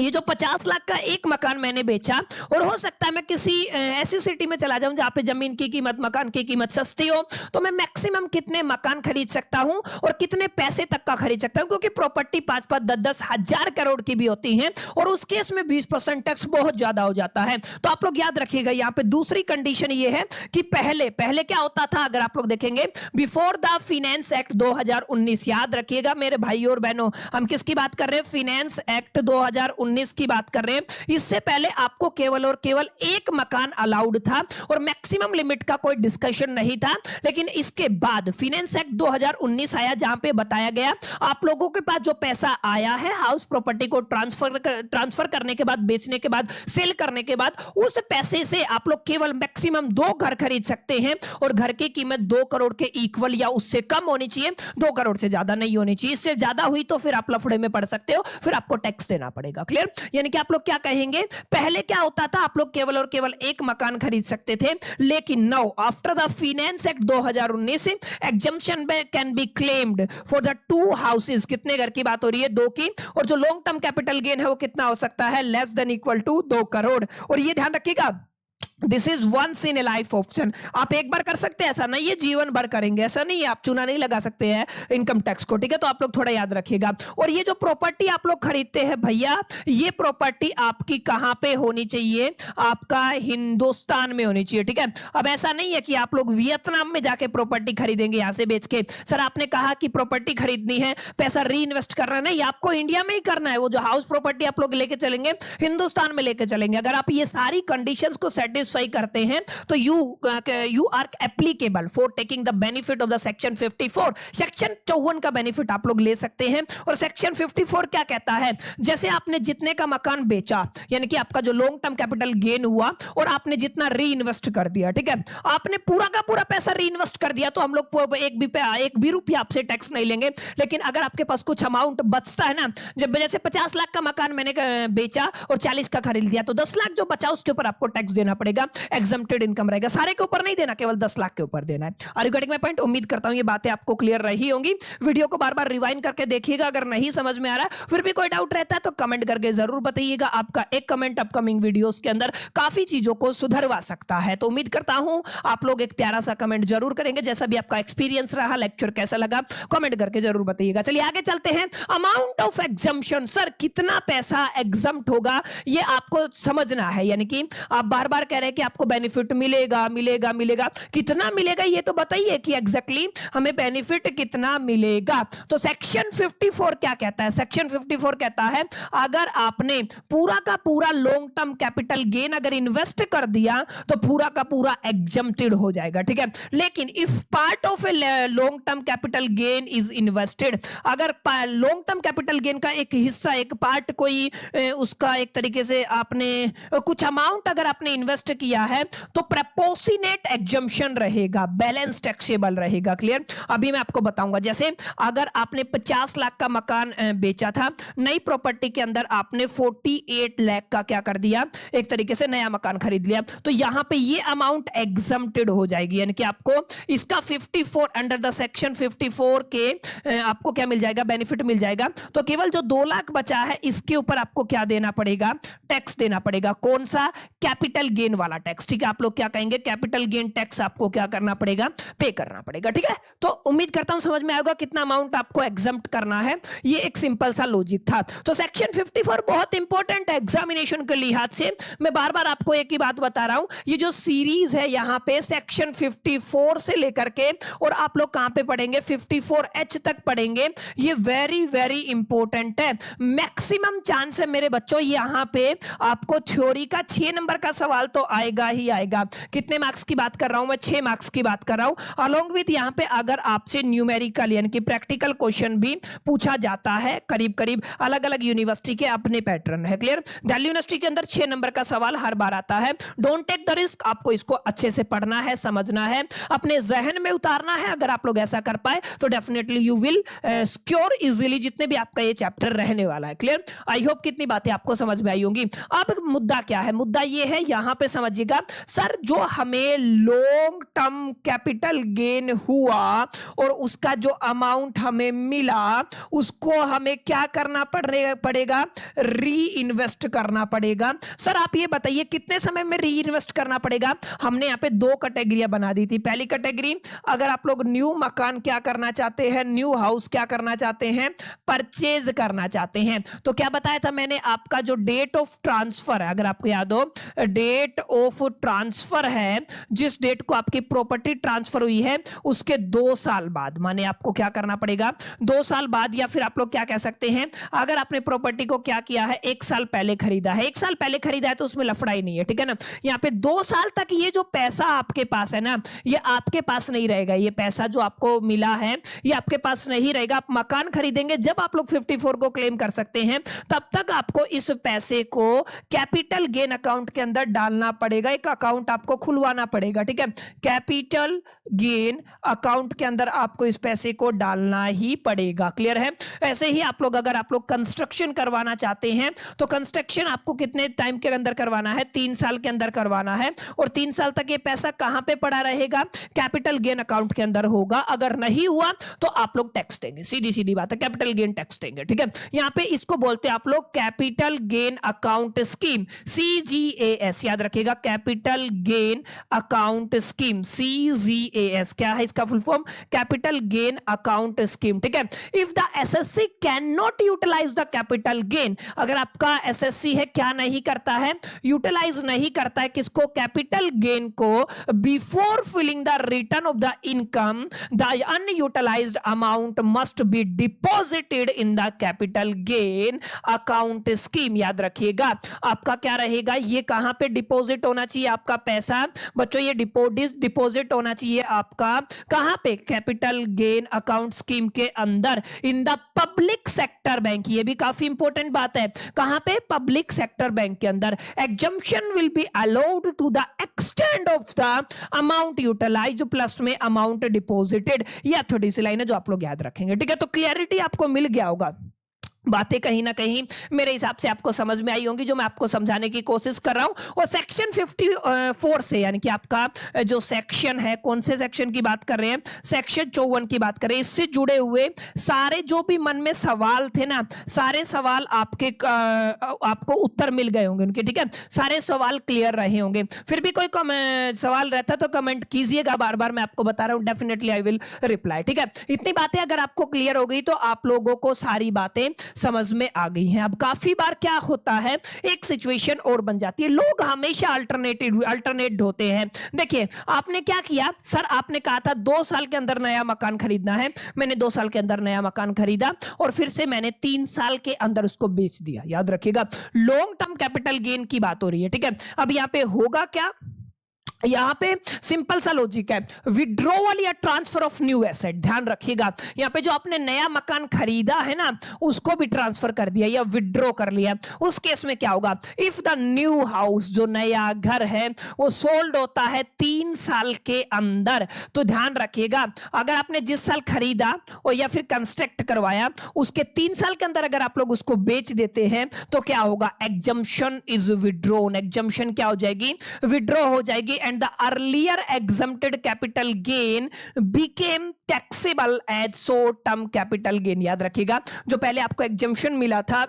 [SPEAKER 1] ये जो 50 लाख का एक मकान मैंने बेचा, और हो सकता है मैं किसी ऐसी सिटी में चला जाऊं जहां पे जमीन की कीमत, मकान की कीमत सस्ती हो, तो मैं मैक्सिमम कितने मकान खरीद सकता हूं और कितने पैसे तक का खरीद सकता हूं, क्योंकि प्रॉपर्टी 5-5, 10-10 हजार करोड़ की भी होती है और उस केस में 20% टैक्स बहुत ज्यादा हो जाता है। तो आप लोग याद रखिएगा, यहाँ पे दूसरी कंडीशन ये है कि पहले क्या होता था, अगर आप लोग देखेंगे बिफोर द फाइनेंस एक्ट 2019, याद रखिएगा मेरे भाई और बहनों, हम किसकी बात कर रहे हैं, फाइनेंस एक्ट 2019 की बात कर रहे हैं। इससे पहले आपको केवल और केवल एक मकान अलाउड था और मैक्सिमम लिमिट का कोई डिस्कशन नहीं था। लेकिन इसके बाद फाइनेंस एक्ट 2019 आया, जहां पे बताया गया आप लोगों के पास जो पैसा आया है हाउस प्रॉपर्टी को ट्रांसफर करने के बाद, बेचने के बाद, सेल करने के बाद, उस पैसे से आप लोग केवल मैक्सिमम 2 घर खरीद सकते हैं और घर की कीमत 2 करोड़ के इक्वल या उससे कम होनी चाहिए, 2 करोड़ से ज्यादा नहीं होनी चाहिए। इससे ज्यादा हुई तो फिर आप लफड़े में पड़ सकते हो, फिर आपको टैक्स देना पड़ेगा, क्लियर। यानी कि आप लोग क्या कहेंगे, पहले क्या होता था, आप लोग केवल और केवल एक मकान खरीद सकते थे, लेकिन now after the finance act 2019 exemption can be claimed for the 2 houses. कितने घर की बात हो रही है, 2 की। और जो लॉन्ग टर्म कैपिटल गेन है वो कितना हो सकता है, less than equal to 2 crore. और ये ध्यान रखिएगा, this is once in a life option. आप एक बार कर सकते हैं, ऐसा नहीं ये जीवन भर करेंगे, ऐसा नहीं है, आप चूना नहीं लगा सकते हैं इनकम टैक्स को, ठीक है। तो आप लोग थोड़ा याद रखिएगा। और ये जो प्रॉपर्टी आप लोग खरीदते हैं भैया, ये प्रॉपर्टी आपकी कहां पे होनी चाहिए, आपका हिंदुस्तान में होनी चाहिए, ठीक है। अब ऐसा नहीं है कि आप लोग वियतनाम में जाके प्रॉपर्टी खरीदेंगे यहां से बेच के। सर आपने कहा कि प्रॉपर्टी खरीदनी है, पैसा री इन्वेस्ट करना है, नहीं, आपको इंडिया में ही करना है। वो जो हाउस प्रॉपर्टी आप लोग लेके चलेंगे हिंदुस्तान में लेके चलेंगे। अगर आप ये सारी कंडीशंस को सेटिस्फाई सेटिस्फाई करते हैं तो you are applicable for taking the benefit of the section 54। Section 54 का बेनिफिट आप लोग ले सकते हैं। और सेक्शन 54 क्या कहता है, जैसे आपने जितने का मकान बेचा, यानी कि आपका जो लॉन्ग टर्म कैपिटल गेन हुआ और आपने जितना री इन्वेस्ट कर दिया, ठीक है, आपने पूरा का पूरा पैसा री इन्वेस्ट कर दिया तो हम लोग एक भी रुपया आपसे टैक्स नहीं लेंगे। लेकिन अगर आपके पास कुछ अमाउंट बचता है ना, जब जैसे 50 लाख का मकान मैंने बेचा और 40 का खरीद लिया, तो 10 लाख जो बचा उसके ऊपर आपको टैक्स देना पड़ेगा, एग्जम्प्टेड इनकम रहेगा। सारे के ऊपर नहीं देना, केवल 10 लाख के ऊपर देना है। Are you getting my point? उम्मीद करता हूं ये बातें आपको क्लियर रही होंगी। वीडियो को बार बार रिवाइंड करके देखिएगा, अगर नहीं समझ में आ रहा फिर भी कोई डाउट रहता है तो कमेंट करके जरूर बताइएगा। आपका एक कमेंट अपकमिंग वीडियोस के अंदर काफी चीजों को सुधरवा सकता है। तो उम्मीद करता हूं आप लोग एक प्यारा सा कमेंट जरूर करेंगे। जैसा भी आपका एक्सपीरियंस रहा, लेक्चर कैसा लगा, कमेंट करके जरूर बताइएगा। चलिए आगे चलते हैं। अमाउंट ऑफ एग्जम्पशन, सर कितना पैसा एग्जम्प्ट होगा ये आपको समझना है। यानी कि आप बार बार कह रहे हैं कि आपको बेनिफिट मिलेगा मिलेगा मिलेगा, कितना मिलेगा ये तो बताइए कि एग्जैक्टली हमें बेनिफिट कितना मिलेगा। तो सेक्शन 54 क्या कहता है? सेक्शन 54 कहता है अगर आपने पूरा का पूरा लॉन्ग टर्म कैपिटल गेन अगर इन्वेस्ट कर दिया तो पूरा का पूरा एग्जम्प्टेड हो जाएगा, ठीक है। लेकिन if part of a long term capital gain is invested, अगर लॉन्ग टर्म कैपिटल गेन का एक हिस्सा, एक पार्ट, कोई उसका एक तरीके से आपने कुछ अमाउंट अगर आपने इन्वेस्ट किया है तो प्रपोर्शनेट एग्जम्पशन रहेगा, बैलेंस टैक्सेबल रहेगा। क्लियर? अभी मैं आपको बताऊंगा। जैसे अगर आपने 50 लाख का मकान बेचा था, नई प्रॉपर्टी के अंदर आपने 48 लाख का क्या कर दिया, एक तरीके से नया मकान खरीद लिया, तो यहां पे ये अमाउंट एग्जम्प्टेड हो जाएगी। यानी कि आपको इसका 54 अंडर द सेक्शन 54 के आपको क्या मिल जाएगा, बेनिफिट मिल जाएगा। तो केवल जो 2 लाख बचा है इसके ऊपर आपको क्या देना पड़ेगा, टैक्स देना पड़ेगा। कौन सा? कैपिटल गेन वाला टैक्स, ठीक है। आप लोग क्या कहेंगे, कैपिटल गेन टैक्स आपको क्या करना पड़ेगा, पे करना पड़ेगा, ठीक है। तो उम्मीद करता हूं समझ में आएगा कितना अमाउंट आपको एग्जम्प्ट करना है। ये एक सिंपल सा लॉजिक था। तो सेक्शन 54 बहुत इंपॉर्टेंट है एग्जामिनेशन के लिहाज से। मैं बार बार आपको एक ही बात बता रहा हूं, ये जो सीरीज है यहां पे सेक्शन 54 से लेकर के और आप लोग कहां पे पढ़ेंगे, 54H तक पढ़ेंगे। ये वेरी वेरी इंपॉर्टेंट है। मैक्सिमम चांस है मेरे बच्चों यहां पे आपको थ्योरी का 6 नंबर का सवाल तो आएगा ही आएगा। कितने मार्क्स की बात कर रहा हूं मैं? 6 मार्क्स की बात कर रहा हूं। अलोंग विद यहां पे अगर आपसे न्यूमेरिकल यानी कि प्रैक्टिकल क्वेश्चन भी पूछा जाता है, करीब करीब अलग अलग यूनिवर्सिटी के अपने पैटर्न है। क्लियर? दिल्ली यूनिवर्सिटी के अंदर 6 नंबर का सवाल हर बार आता है। डोंट टेक द रिस्क, आपको इसको अच्छे से पढ़ना है, समझना है, अपने जहन में उतारना है। अगर आप लोग ऐसा कर पाए तो definitely you will square easily जितने भी आपका ये चैप्टर रहने वाला है। क्लियर? आई होप कितनी बातें आपको समझ में आई होंगी। अब मुद्दा क्या है? मुद्दा ये है, यहां पे समझिएगा, सर जो हमें लॉन्ग टर्म कैपिटल गेन हुआ और उसका जो अमाउंट हमें मिला उसको हमें क्या करना पड़ेगा, री इन्वेस्ट करना पड़ेगा। सर आप ये बताइए कितने समय में री इन्वेस्ट करना पड़ेगा? हमने यहां पे 2 कैटेगरियां बना दी थी। पहली कैटेगरी, अगर आप लोग न्यू मकान क्या करना चाहते हैं, न्यू हाउस क्या करना चाहते हैं, परचेज करना चाहते हैं, तो क्या बताया था मैंने, आपका जो डेट ऑफ ट्रांसफर है, अगर आपको याद हो, डेट ऑफ ट्रांसफर है, जिस डेट को आपकी प्रॉपर्टी ट्रांसफर हुई है उसके 2 साल बाद, माने आपको क्या करना पड़ेगा, 2 साल बाद, या फिर आप लोग क्या कह सकते हैं, अगर आपने प्रॉपर्टी को क्या किया है, 1 साल पहले खरीदा है, 1 साल पहले खरीदा है तो उसमें लफड़ा ही नहीं है, ठीक है ना। यहाँ पे 2 साल तक ये जो पैसा आपके पास है ना, ये आपके पास नहीं रहेगा। ये पैसा जो आपको मिला है ये आपके पास नहीं रहेगा। आप मकान खरीदेंगे, जब आप लोग 54 को क्लेम कर सकते हैं, तब तक आपको इस पैसे को कैपिटल गेन अकाउंट के अंदर डालना पड़ेगा। एक अकाउंट आपको खुलवाना पड़ेगा, ठीक है। कैपिटल गेन अकाउंट के अंदर आपको इस पैसे को डालना ही पड़ेगा। क्लियर है? ऐसे ही आप लोग, अगर आप लोग कंस्ट्रक्शन करवाना चाहते हैं तो कंस्ट्रक्शन आपको कितने टाइम के अंदर करवाना है, 3 साल के अंदर करवाना है, और 3 साल तक ये पैसा कहां पे पड़ा रहेगा, कैपिटल गेन अकाउंट के अंदर होगा। अगर नहीं हुआ तो आप लोग टैक्स देंगे, सीधी सीधी बात है, कैपिटल गेन टैक्स देंगे, ठीक है। यहां पे इसको बोलते हैं आप लोग capital gain account scheme, CGAS, याद रखिएगा, capital gain account scheme, CGAS क्या है इसका full form, capital gain account scheme, ठीक है। If the SSC can not utilise the capital gain, अगर आपका SSC है क्या नहीं करता है, यूटिलाइज नहीं करता है किसको, कैपिटल गेन को, before filling the return of the income the unutilised amount must be deposited in the capital gain account scheme. याद रखिएगा आपका क्या रहेगा, ये कहां पे डिपॉजिट डिपॉजिट होना चाहिए आपका पैसा बच्चों, ये डिपॉजिट होना चाहिए आपका कहां पे, कैपिटल गेन अकाउंट स्कीम के अंदर, in the public sector bank. ये भी काफी इंपॉर्टेंट बात है, कहां पे, पब्लिक सेक्टर बैंक के अंदर। Exemption will be allowed to the extend of the amount utilise plus में अमाउंट डिपॉजिटेड। ये थोड़ी सी लाइन है जो आप लोग याद रखेंगे, ठीक है। तो क्लियरिटी आपको मिल गया होगा, बातें कहीं ना कहीं मेरे हिसाब से आपको समझ में आई होंगी जो मैं आपको समझाने की कोशिश कर रहा हूं। और सेक्शन 54 से, यानी कि आपका जो सेक्शन है, कौन से सेक्शन की बात कर रहे हैं, सेक्शन 54 की बात कर रहे हैं, इससे जुड़े हुए सारे जो भी मन में सवाल थे ना, सारे सवाल आपको उत्तर मिल गए होंगे उनके, ठीक है। सारे सवाल क्लियर रहे होंगे। फिर भी कोई सवाल रहता तो कमेंट कीजिएगा, बार बार मैं आपको बता रहा हूं, डेफिनेटली आई विल रिप्लाई, ठीक है। इतनी बातें अगर आपको क्लियर हो गई तो आप लोगों को सारी बातें समझ में आ गई हैं। अब काफी बार क्या होता है, एक सिचुएशन और बन जाती है, लोग हमेशा अल्टरनेट होते हैं। देखिए आपने क्या किया, सर आपने कहा था 2 साल के अंदर नया मकान खरीदना है, मैंने 2 साल के अंदर नया मकान खरीदा और फिर से मैंने 3 साल के अंदर उसको बेच दिया। याद रखिएगा, लॉन्ग टर्म कैपिटल गेन की बात हो रही है, ठीक है। अब यहां पे होगा क्या, यहां पे सिंपल सा लॉजिक है, विड्रॉवल या ट्रांसफर ऑफ न्यू एसेट। ध्यान रखिएगा, यहां पे जो आपने नया मकान खरीदा है ना, उसको भी ट्रांसफर कर दिया या विड्रॉ कर लिया, उस केस में क्या होगा, इफ द न्यू हाउस, जो नया घर है वो सोल्ड होता है 3 साल के अंदर, तो ध्यान रखिएगा अगर आपने जिस साल खरीदा और या फिर कंस्ट्रक्ट करवाया उसके 3 साल के अंदर अगर आप लोग उसको बेच देते हैं तो क्या होगा, एग्जम्पशन इज विड्रॉन। एग्जम्पशन क्या हो जाएगी, विड्रॉ हो जाएगी, and the earlier exempted capital gain became taxable as short term capital gain। याद रखिएगा, जो पहले आपको एग्जम्पशन मिला था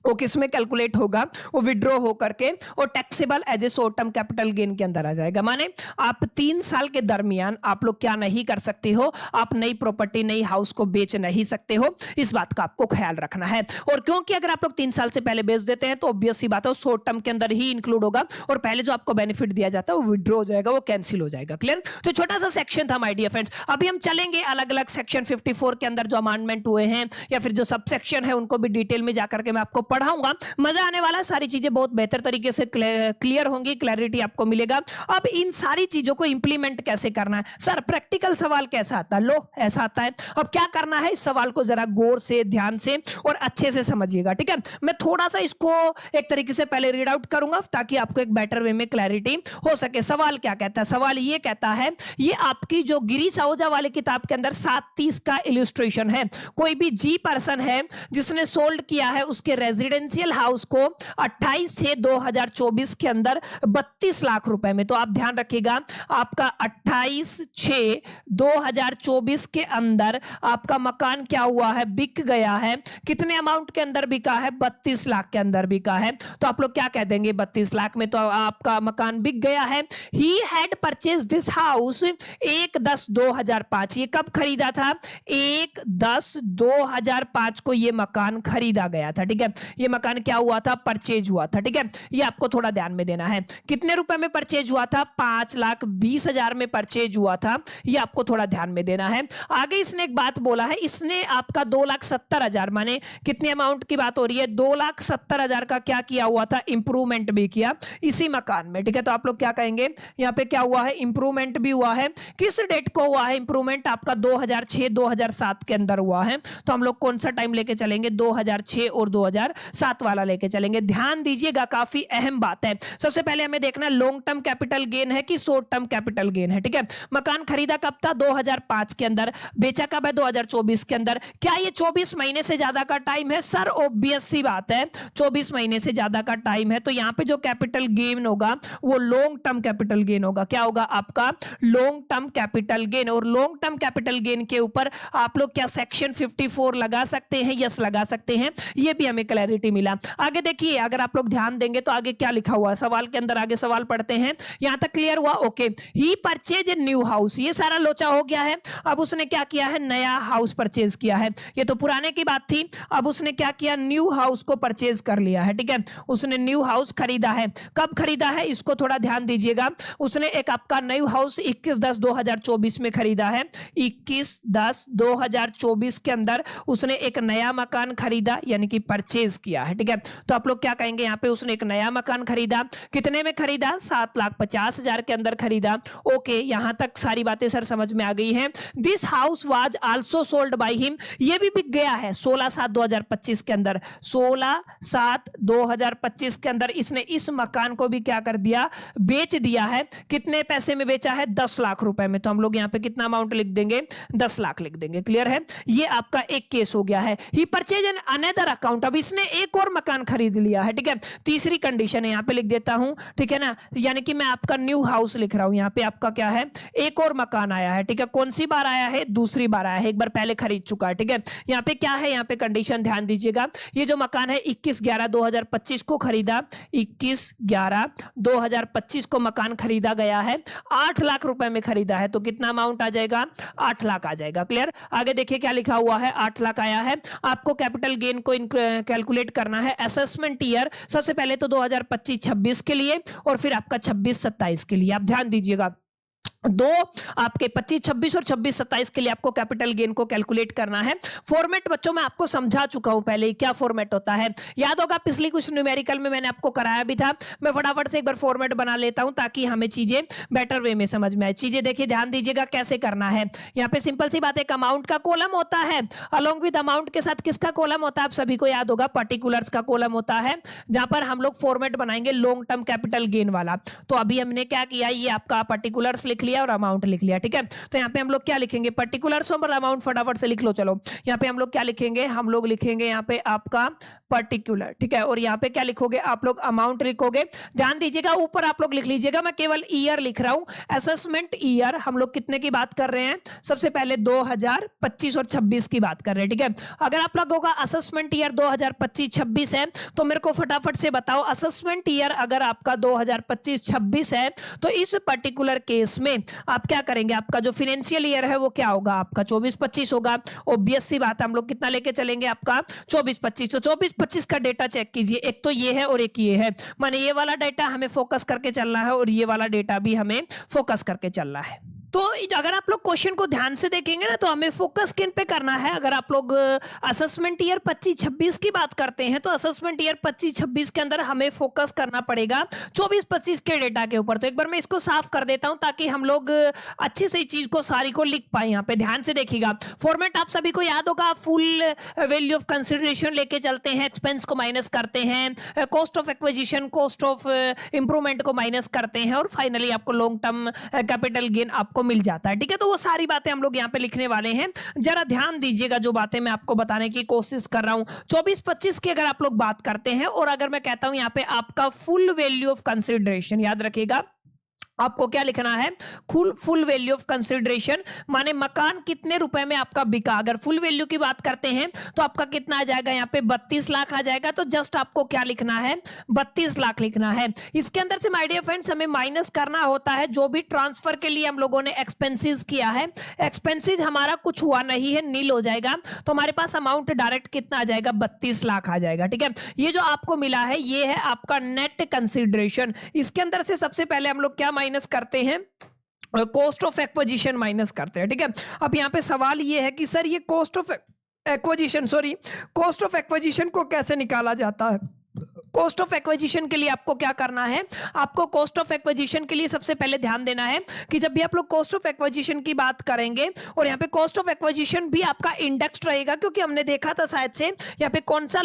[SPEAKER 1] वो किस में कैलकुलेट होगा, वो विड्रॉ होकर के और taxable as a short term capital gain के अंदर आ जाएगा। माने आप 3 साल के दरमियान आप लोग क्या नहीं कर सकते हो, आप नई प्रॉपर्टी, नई हाउस को बेच नहीं सकते हो, इस बात का आपको ख्याल रखना है। और क्योंकि अगर आप लोग 3 साल से पहले बेच देते हैं तो ऑब्वियस सी बात है शॉर्ट टर्म के अंदर ही इंक्लूड होगा और पहले जो आपको बेनिफिट दिया जाता है वो विड्रॉ हो जाएगा, वो कैंसिल हो जाएगा। क्लियर। तो छोटा सा सेक्शन था माय डियर फ्रेंड्स। अभी हम चलेंगे अलग अलग सेक्शन 54 के अंदर जो अमेंडमेंट हुए हैं या फिर जो सब सेक्शन है उनको भी डिटेल में जाकर के मैं आपको पढ़ाऊंगा, मजा आने वाला, सारी चीजें बहुत बेहतर तरीके से क्लियर होंगी, क्लैरिटी आपको मिलेगा। अब इन सारी चीजों को इंप्लीमेंट कैसे करना है, सर प्रैक्टिकल सवाल कैसा आता है, लो ऐसा आता है। अब क्या करना है, इस सवाल को जरा गौर से, ध्यान से और अच्छे से समझिएगा, ठीक है। मैं थोड़ा सा इसको एक तरीके से पहले रीड आउट करूंगा ताकि आपको एक बेटर वे में क्लैरिटी हो सके। सवाल क्या कहता है, सवाल ये कहता है, ये आपकी जो गिरीश आहूजा वाली किताब के अंदर 730 का इलस्ट्रेशन है, कोई भी जी पर्सन है जिसने सोल्ड किया है उसके रेजिडेंशियल हाउस को 28/6/2024 के अंदर 32 लाख रुपए में। तो आप ध्यान रखिएगा, आपका 28/6/2024 के अंदर आपका मकान क्या हुआ है, बिक गया है। कितने अमाउंट के अंदर बिका है, 32 लाख के अंदर बिका है। तो आप लोग क्या कह देंगे, 32 लाख में तो आपका मकान बिक गया है। He had purchase this house 1/10/2005। ये कब खरीदा था, 1/10/2005 को ये मकान खरीदा गया था, ठीक है। ये मकान क्या हुआ था, परचेज हुआ था, ठीक है। ये आपको थोड़ा ध्यान में देना है। कितने रुपए में परचेज हुआ था, 5,20,000 में परचेज हुआ था, ये आपको थोड़ा ध्यान में देना है। आगे इसने एक बात बोला है, इसने आपका 2,70,000 माने कितने अमाउंट की बात हो रही है, 2,70,000 का क्या किया हुआ था, इंप्रूवमेंट भी किया इसी मकान में, ठीक है। तो आप लोग क्या कहेंगे, यहाँ पे क्या हुआ है, इंप्रूवमेंट भी हुआ है। किस डेट को हुआ है इंप्रूवमेंट, आपका 2006-2007 के अंदर हुआ है। तो हम लोग कौन सा टाइम लेके चलेंगे, 2006 और 2007 वाला लेके चलेंगे। ध्यान दीजिएगा, काफी अहम बात है। सबसे पहले हमें देखना लॉन्ग टर्म कैपिटल गेन है कि शॉर्ट टर्म कैपिटल गेन है, ठीक है। मकान खरीदा कब था, 2005 के अंदर, बेचा कब है, 2024 के अंदर। क्या ये 24 महीने से ज्यादा का टाइम है, सर ऑब्वियस सी बात है 24 महीने से ज्यादा का टाइम है। तो यहां पे जो कैपिटल गेन होगा वो लॉन्ग टर्म कैपिटल गेन होगा। क्या होगा आपका, लॉन्ग टर्म कैपिटल गेन। और लॉन्ग टर्म कैपिटल गेन के ऊपर आप लोग क्या सेक्शन 54 लगा सकते हैं, यस लगा सकते हैं। ये भी हमें क्लैरिटी मिला। आगे देखिए, अगर आप लोग ध्यान देंगे तो आगे क्या लिखा हुआ है सवाल के अंदर, आगे सवाल पढ़ते हैं। यहां तक क्लियर हुआ, okay. He purchase a new house, ये सारा लोचा हो गया है। अब उसने क्या किया है, नया हाउस परचेज किया है। ये तो पुराने की बात थी, अब उसने क्या किया, न्यू हाउस को परचेज कर लिया है, ठीक है। उसने न्यू हाउस खरीदा है। कब खरीदा है, इसको थोड़ा ध्यान दीजिएगा। उसने एक आपका न्यू हाउस 21/10/2024 में खरीदा है। 21/10/2024 के अंदर उसने एक नया मकान खरीदा, यानी कि परचेज किया है, ठीक है। तो आप लोग क्या कहेंगे यहाँ पे, उसने एक नया मकान खरीदा, कितने में खरीदा, 7,50,000 के अंदर खरीदा। ओके, यहां तक सारी बातें सर समझ में आ गई हैं। This house was also sold by him, ये भी बिक गया है 16/7/2025 के अंदर। 16/7/2025 के अंदर इसने इस मकान को भी क्या कर दिया, बेच दिया है। कितने पैसे में बेचा है, 10 लाख रुपए में। तो हम लोग यहाँ पे कितना अमाउंट लिख देंगे, 10 लाख लिख देंगे। क्लियर है, ये आपका एक केस हो गया है। ही परचेज एन अनदर अकाउंट, अब इसने एक और मकान खरीद लिया है, ठीक है। तीसरी कंडीशन है, यहाँ पे लिख देता हूं, ठीक है ना, यानी कि मैं आपका न्यू हाउस लिख रहा हूं। यहाँ पे आपका क्या है, एक और मकान आया है, ठीक है। कौन सी बार आया है, दूसरी बार आया है, एक बार पहले खरीद चुका है, ठीक है। यहाँ पे क्या है, यहाँ पे कंडीशन ध्यान दीजिएगा। ये जो मकान है 21/11/2025 को खरीदा, 21/11/2025 को मकान खरीदा गया है, 8 लाख रुपए में खरीदा है। तो कितना अमाउंट आ जाएगा, 8 लाख आ जाएगा। क्लियर, आगे देखिए क्या लिखा हुआ है, 8 लाख आया है। आपको कैपिटल गेन को कैलकुलेट करना है। असेसमेंट ईयर सबसे पहले तो 2025-26 के लिए, और फिर आपका 26-27 के लिए। आप ध्यान दीजिएगा, दो आपके 25-26 और 26-27 के लिए आपको कैपिटल गेन को कैलकुलेट करना है। फॉर्मेट बच्चों मैं आपको समझा चुका हूं पहले ही, क्या फॉर्मेट होता है, याद होगा पिछली कुछ न्यूमेरिकल में मैंने आपको कराया भी था। मैं फटाफट से एक बार फॉर्मेट बना लेता हूं ताकि हमें चीजें बेटर वे में समझ में आए। चीजें देखिए, ध्यान दीजिएगा कैसे करना है। यहाँ पे सिंपल सी बात है, अमाउंट का कॉलम होता है, अलोंग विद अमाउंट के साथ किसका कॉलम होता है, आप सभी को याद होगा, पर्टिकुलर्स का कॉलम होता है, जहां पर हम लोग फॉर्मेट बनाएंगे लॉन्ग टर्म कैपिटल गेन वाला। तो अभी हमने क्या किया, ये आपका पर्टिकुलर्स लिख लिया और अमाउंट लिख लिया, ठीक है। तो यहाँ पे हम लोग क्या लिखेंगे, पर्टिकुलर्स और अमाउंट फटाफट से लिख लो। चलो यहाँ पे हम लोग क्या लिखेंगे, हम लोग लिखेंगे यहाँ पे आपका पर्टिकुलर, ठीक है। और यहाँ पे क्या लिखोगे, आप लोग अमाउंट लिखोगे। ध्यान दीजिएगा, ऊपर आप लोग लिख लीजिएगा, मैं केवल ईयर लिख रहा हूं। असेसमेंट ईयर हम लोग कितने की बात कर रहे हैं, सबसे पहले 2025 और 26 की बात कर रहे हैं, ठीक है। अगर आप लोगों का असेसमेंट ईयर 2025-26 है तो मेरे को फटाफट से बताओ, असेसमेंट ईयर अगर आपका 2025-26 है तो इस पर्टिकुलर केस में आप क्या करेंगे, आपका जो फाइनेंशियल ईयर है वो क्या होगा, आपका 24-25 होगा। ऑब्वियस सी बात है, हम लोग कितना लेके चलेंगे, आपका 24-25। तो 24-25 का डेटा चेक कीजिए, एक तो ये है और एक ये है, माने ये वाला डेटा हमें फोकस करके चलना है और ये वाला डेटा भी हमें फोकस करके चलना है। तो अगर आप लोग क्वेश्चन को ध्यान से देखेंगे ना, तो हमें फोकस किन पे करना है। अगर आप लोग असेसमेंट ईयर 25-26 की बात करते हैं तो असेसमेंट ईयर 25-26 के अंदर हमें फोकस करना पड़ेगा 24-25 के डेटा के ऊपर। तो एक बार मैं इसको साफ कर देता हूं ताकि हम लोग अच्छे से चीज को सारी को लिख पाए। यहाँ पे ध्यान से देखिएगा, फॉर्मेट आप सभी को याद होगा, फुल वैल्यू ऑफ कंसिडरेशन लेके चलते हैं, एक्सपेंस को माइनस करते हैं, cost of acquisition, cost of improvement को माइनस करते हैं, और फाइनली आपको लॉन्ग टर्म कैपिटल गेन आपको मिल जाता है, ठीक है। तो वो सारी बातें हम लोग यहाँ पे लिखने वाले हैं। जरा ध्यान दीजिएगा, जो बातें मैं आपको बताने की कोशिश कर रहा हूं। 24-25 की अगर आप लोग बात करते हैं, और अगर मैं कहता हूं यहाँ पे आपका फुल वैल्यू ऑफ कंसिडरेशन, याद रखिएगा आपको क्या लिखना है, फुल वैल्यू ऑफ कंसिडरेशन, माने मकान कितने रुपए में आपका बिका। अगर फुल वैल्यू की बात करते हैं तो आपका कितना आ जाएगा, यहाँ पे 32 लाख आ जाएगा। तो जस्ट आपको क्या लिखना है, 32 लाख लिखना है। इसके अंदर से माय डियर फ्रेंड्स हमें माइनस करना होता है जो भी ट्रांसफर के लिए हम लोगों ने एक्सपेंसेस किया है। एक्सपेंसेस हमारा कुछ हुआ नहीं है, नील हो जाएगा। तो हमारे पास अमाउंट डायरेक्ट कितना आ जाएगा, 32 लाख आ जाएगा, ठीक है। ये जो आपको मिला है ये है आपका नेट कंसिडरेशन। इसके अंदर से सबसे पहले हम लोग क्या माइनस करते हैं, कॉस्ट ऑफ एक्विजिशन माइनस करते हैं, ठीक है। अब यहाँ पे सवाल ये है कि सर ये कॉस्ट ऑफ एक्विजिशन को कैसे निकाला जाता है। कॉस्ट ऑफ एक्विजिशन के लिए आपको क्या करना है, आपको कॉस्ट ऑफ एक्विजिशन के लिए सबसे पहले ध्यान देना है कि जब भी आप लोग कॉस्ट ऑफ एक्विजिशन की बात करेंगे, और यहाँ पे कॉस्ट ऑफ एक्विजिशन भी आपका इंडेक्स रहेगा, क्योंकि हमने देखा था शायद से यहाँ पे कौन सा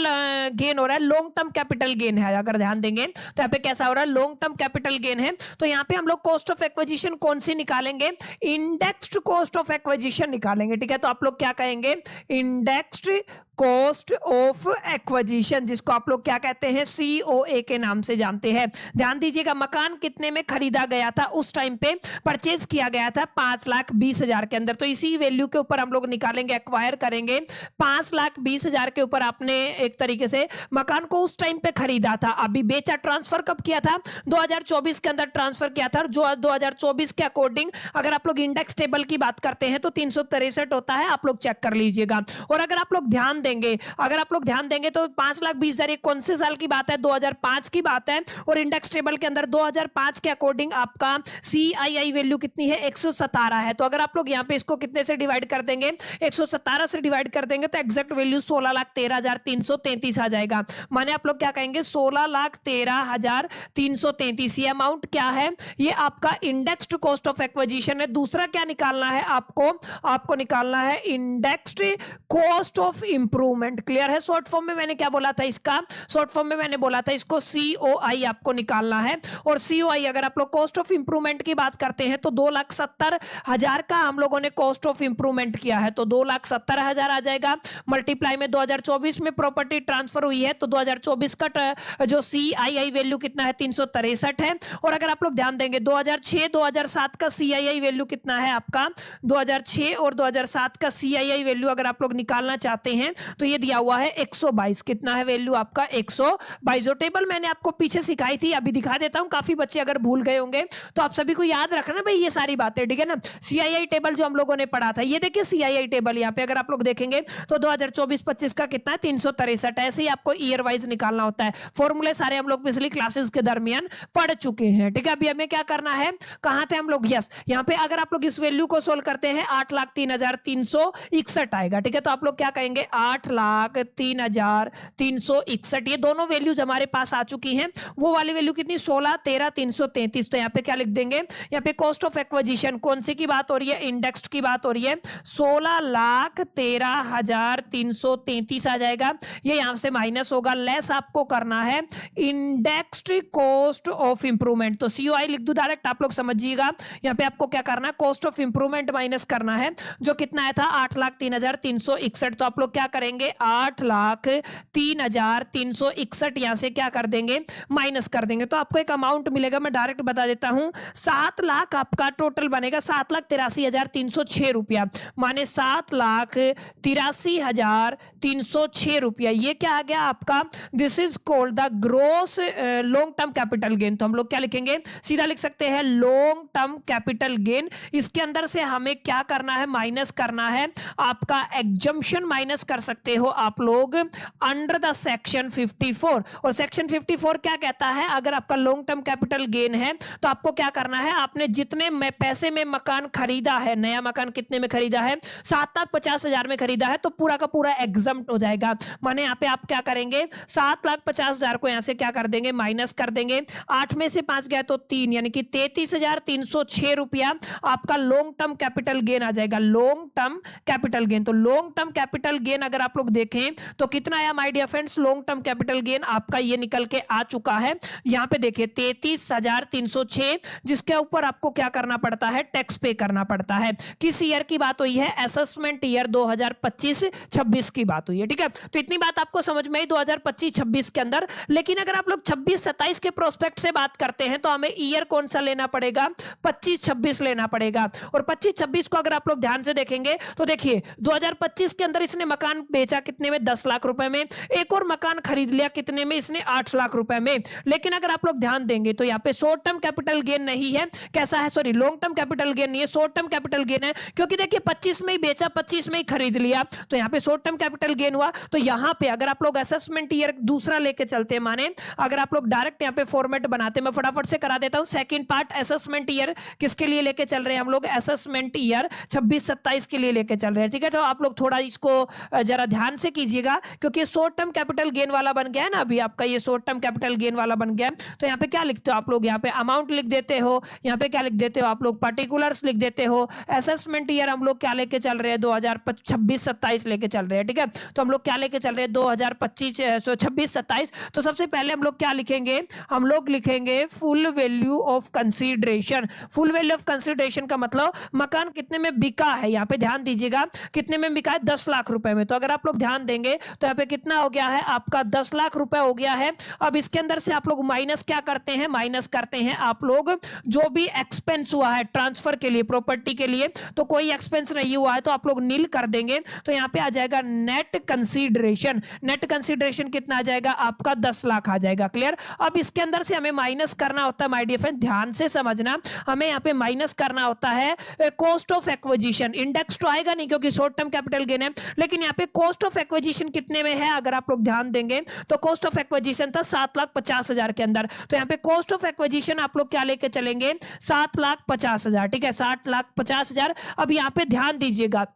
[SPEAKER 1] गेन हो रहा है, लॉन्ग टर्म कैपिटल गेन है। अगर ध्यान देंगे तो यहाँ पे कैसा हो रहा है, लॉन्ग टर्म कैपिटल गेन है। तो यहाँ पे हम लोग कॉस्ट ऑफ एक्विजिशन कौन सी निकालेंगे, इंडेक्स्ड कॉस्ट ऑफ एक्विजिशन निकालेंगे, ठीक है। तो आप लोग क्या कहेंगे, इंडेक्स्ड कॉस्ट ऑफ एक्विजिशन, जिसको आप लोग क्या कहते हैं, COA के नाम से जानते हैं। ध्यान दीजिएगा, मकान कितने में खरीदा गया था, उस टाइम पे परचेज किया गया था 5,20,000 के अंदर। तो इसी वैल्यू के ऊपर हम लोग निकालेंगे, एक्वायर करेंगे। 5,20,000 के ऊपर आपने एक तरीके से मकान को उस टाइम पे खरीदा था, अभी बेचा, ट्रांसफर कब किया था, 2024 के अंदर ट्रांसफर किया था। जो 2024 के अकॉर्डिंग अगर आप लोग इंडेक्स टेबल की बात करते हैं तो 363 होता है, आप लोग चेक कर लीजिएगा। और अगर आप लोग ध्यान देंगे, अगर आप लोग ध्यान देंगे तो 5,20,000 ये कौन से साल की बात है, 2005 की बात है। और इंडेक्स टेबल के अंदर 2005 के अकॉर्डिंग आपका CII वैल्यू कितनी है, 117 है। तो अगर आप लोग यहाँ पे इसको कितने से डिवाइड कर देंगे, 117 से डिवाइड कर देंगे तो एग्जैक्ट वैल्यू 16,13,333 आ जाएगा। माने आप लोग क्या कहेंगे, 16,13,333। ये अमाउंट क्या है, ये आपका इंडेक्स्ड कॉस्ट ऑफ एक्विजिशन है। दूसरा क्या निकालना है आपको निकालना है indexed cost of improvement. Clear है? शॉर्ट फॉर्म में मैंने क्या बोला था, इसका शॉर्ट फॉर्म में मैंने बोला था इसको COI आपको निकालना है। और COI अगर आप लोग कॉस्ट ऑफ इंप्रूवमेंट की बात करते हैं तो 2,70,000 का हम लोगों ने कॉस्ट ऑफ इंप्रूवमेंट किया है, तो 2,70,000 आ जाएगा। मल्टीप्लाई में 2024 में प्रॉपर्टी ट्रांसफर हुई है तो 2024 का जो CII वैल्यू कितना है, 363 है। और अगर आप लोग ध्यान देंगे 2006-2007 का CII वैल्यू कितना है आपका, 2006 और 2007 का CII वैल्यू अगर आप लोग निकालना चाहते हैं तो ये दिया हुआ है 122। कितना है वैल्यू आपका, 122। जो टेबल मैंने आपको पीछे सिखाई थी अभी दिखा देता हूं, काफी बच्चे अगर भूल गए होंगे तो आप सभी को याद रखना भाई ये सारी बातें, ठीक है ना। CII टेबल जो हम लोगों ने पढ़ा था, ये देखिए CII टेबल यहाँ पे अगर आप लोग देखेंगे तो 2024-25 का कितना है, 363। ऐसे ही आपको ईयर वाइज निकालना होता है। फॉर्मूले सारे हम लोग पिछली क्लासेस के दरमियान पढ़ चुके हैं, ठीक है। अभी हमें क्या करना है, कहां थे हम लोग, यस यहाँ पे अगर आप लोग इस वैल्यू को सोल्व करते हैं 8,03,361 आएगा, ठीक है। तो आप लोग क्या कहेंगे, 8,03,361। ये दोनों वैल्यूज हमारे पास आ चुकी हैं। वो वाली वैल्यू कितनी, 16,13,333। तो यहाँ पे क्या लिख देंगे, यहाँ पे कॉस्ट ऑफ एक्विजिशन कौन सी की बात हो रही है, इंडेक्स्ड की बात हो रही है, 16,13,333 आ जाएगा। ये यहां से माइनस होगा, लेस आपको करना है इंडेक्स्ड कॉस्ट ऑफ इंप्रूवमेंट। तो COI लिख दूं डायरेक्ट, आप लोग समझिएगा। यहाँ पे आपको क्या करना है, कॉस्ट ऑफ इंप्रूवमेंट माइनस करना है, जो कितना आया था 8,03,361। तो आप लोग क्या करेंगे, 8,03,361 यहां से क्या कर देंगे, माइनस कर देंगे। तो आपको एक अमाउंट मिलेगा, मैं डायरेक्ट बता देता हूं, 7 लाख आपका टोटल बनेगा, 7,83,306 रुपया, माने 7,83,306 रुपया। ये क्या आ गया आपका, this is called the gross long term capital gain. तो हम लोग क्या लिखेंगे, सीधा लिख सकते हैं लॉन्ग टर्म कैपिटल गेन। इसके अंदर से हमें क्या करना है, माइनस करना है आपका एग्जम्पशन, माइनस कर सकते हो आप लोग अंडर द सेक्शन 54। और सेक्शन 54 क्या कहता है, अगर आपका लॉन्ग टर्म कैपिटल गेन है तो आपको क्या करना है, आपने जितने में पैसे में मकान खरीदा है, नया मकान कितने में खरीदा है, 7,50,000 में खरीदा है, तो पूरा का पूरा एग्जम्प्ट हो जाएगा। माने यहाँ पे आप क्या करेंगे, 7,50,000 को यहां से क्या कर देंगे, माइनस कर देंगे। 8 में से 5 गया तो 3, यानी कि 33,306 रुपया आपका लॉन्ग टर्म कैपिटल गेन आ जाएगा, लॉन्ग टर्म कैपिटल गेन। तो लॉन्ग टर्म कैपिटल गेन अगर आप लोग देखें तो कितना आया my dear friends, long term capital gain आपका ये निकल के आ चुका है। यहां पे देखिए 33,306, जिसके ऊपर आपको क्या करना पड़ता है, टैक्स पे करना पड़ता है। किस ईयर की बात हुई है, असेसमेंट ईयर 2025-26 की बात हुई है, ठीक है। तो इतनी बात आपको समझ में आई 2025-26 के अंदर। लेकिन अगर आप लोग 26-27 के प्रोस्पेक्ट से बात करते हैं तो हमें ईयर कौन सा लेना पड़ेगा, 25-26 लेना पड़ेगा। और 25-26 को अगर आप लोग ध्यान से देखेंगे तो देखिए 2025 के अंदर इसने मकान बेचा कितने में, 10 लाख रुपए में। एक और मकान खरीद लिया कितने में, इसने 8 लाख रुपए में। लेकिन अगर आप लोग ध्यान देंगे तो यहाँ पे शॉर्ट टर्म कैपिटल गेन नहीं है, कैसा है, sorry long term capital gain नहीं है, शॉर्ट टर्म कैपिटल गेन है। क्योंकि देखिए 25 में ही बेचा, 25 में ही खरीद लिया, तो यहाँ पे शॉर्ट टर्म कैपिटल गेन हुआ। तो यहाँ पे अगर आप लोग असेसमेंट ईयर दूसरा लेके चलते हैं, माने अगर आप लोग डायरेक्ट यहाँ पे फॉर्मेट बनाते, मैं फटाफट से करा देता हूं। सेकंड पार्ट असेसमेंट ईयर किसके लिए लेके चल रहे हैं हम लोग, असेसमेंट ईयर 26-27 के लिए लेके चल रहे हैं, ठीक है। तो आप लोग थोड़ा इसको जरा ध्यान से कीजिएगा, क्योंकि शॉर्ट टर्म कैपिटल गेन वाला बन गया है ना अभी आपका, ये शॉर्ट टर्म कैपिटल गेन वाला बन गया। तो यहाँ पे क्या लिखते हो आप लोग, यहाँ पे अमाउंट लिख देते हो, यहाँ पे क्या लिख देते हो आप लोग, पर्टिकुलर्स लिख देते हो। असेसमेंट ईयर हम लोग क्या लेके चल रहे हैं, 2026-27 लेके चल रहे हैं, ठीक है। तो हम लोग क्या लेके चल रहे हैं, 2026-27। तो सबसे पहले हम लोग क्या लिखेंगे, हम लोग लिखेंगे full value of consideration. Full value of consideration का मतलब मकान कितने में बिका है, यहाँ पे ध्यान दीजिएगा, कितने में बिका है, 10 लाख रुपए में। तो अगर आप लोग ध्यान देंगे तो यहाँ पे कितना हो गया है आपका, 10 लाख रुपए हो गया है। अब इसके अंदर से आप लोग माइनस क्या करते हैं, माइनस करते हैं आप लोग जो भी एक्सपेंस हुआ है ट्रांसफर के लिए, प्रॉपर्टी के लिए, तो कोई एक्सपेंस नहीं हुआ है तो आप लोग नील कर देंगे। तो यहाँ पे आ जाएगा नेट कंसीडरेशन। नेट कंसीडरेशन कितना आ जाएगा आपका, 10 लाख आ जाएगा। क्लियर। अब इसके अंदर से हमें माइनस करना होता है, माय डियर फ्रेंड ध्यान से समझना, हमें यहाँ पे माइनस करना होता है कॉस्ट ऑफ एक्विजिशन। इंडेक्स तो आएगा नहीं क्योंकि शॉर्ट टर्म कैपिटल गेन है, लेकिन यहाँ पे कॉस्ट ऑफ एक्विजिशन कितने में है अगर आप लोग ध्यान देंगे तो कॉस्ट ऑफ एक्विजिशन था 7,50,000 के अंदर। तो यहाँ पे कॉस्ट ऑफ एक्विजिशन आप लोग क्या लेके चलेंगे 7,50,000। ठीक है 7,50,000। अब यहाँ पे ध्यान दीजिएगा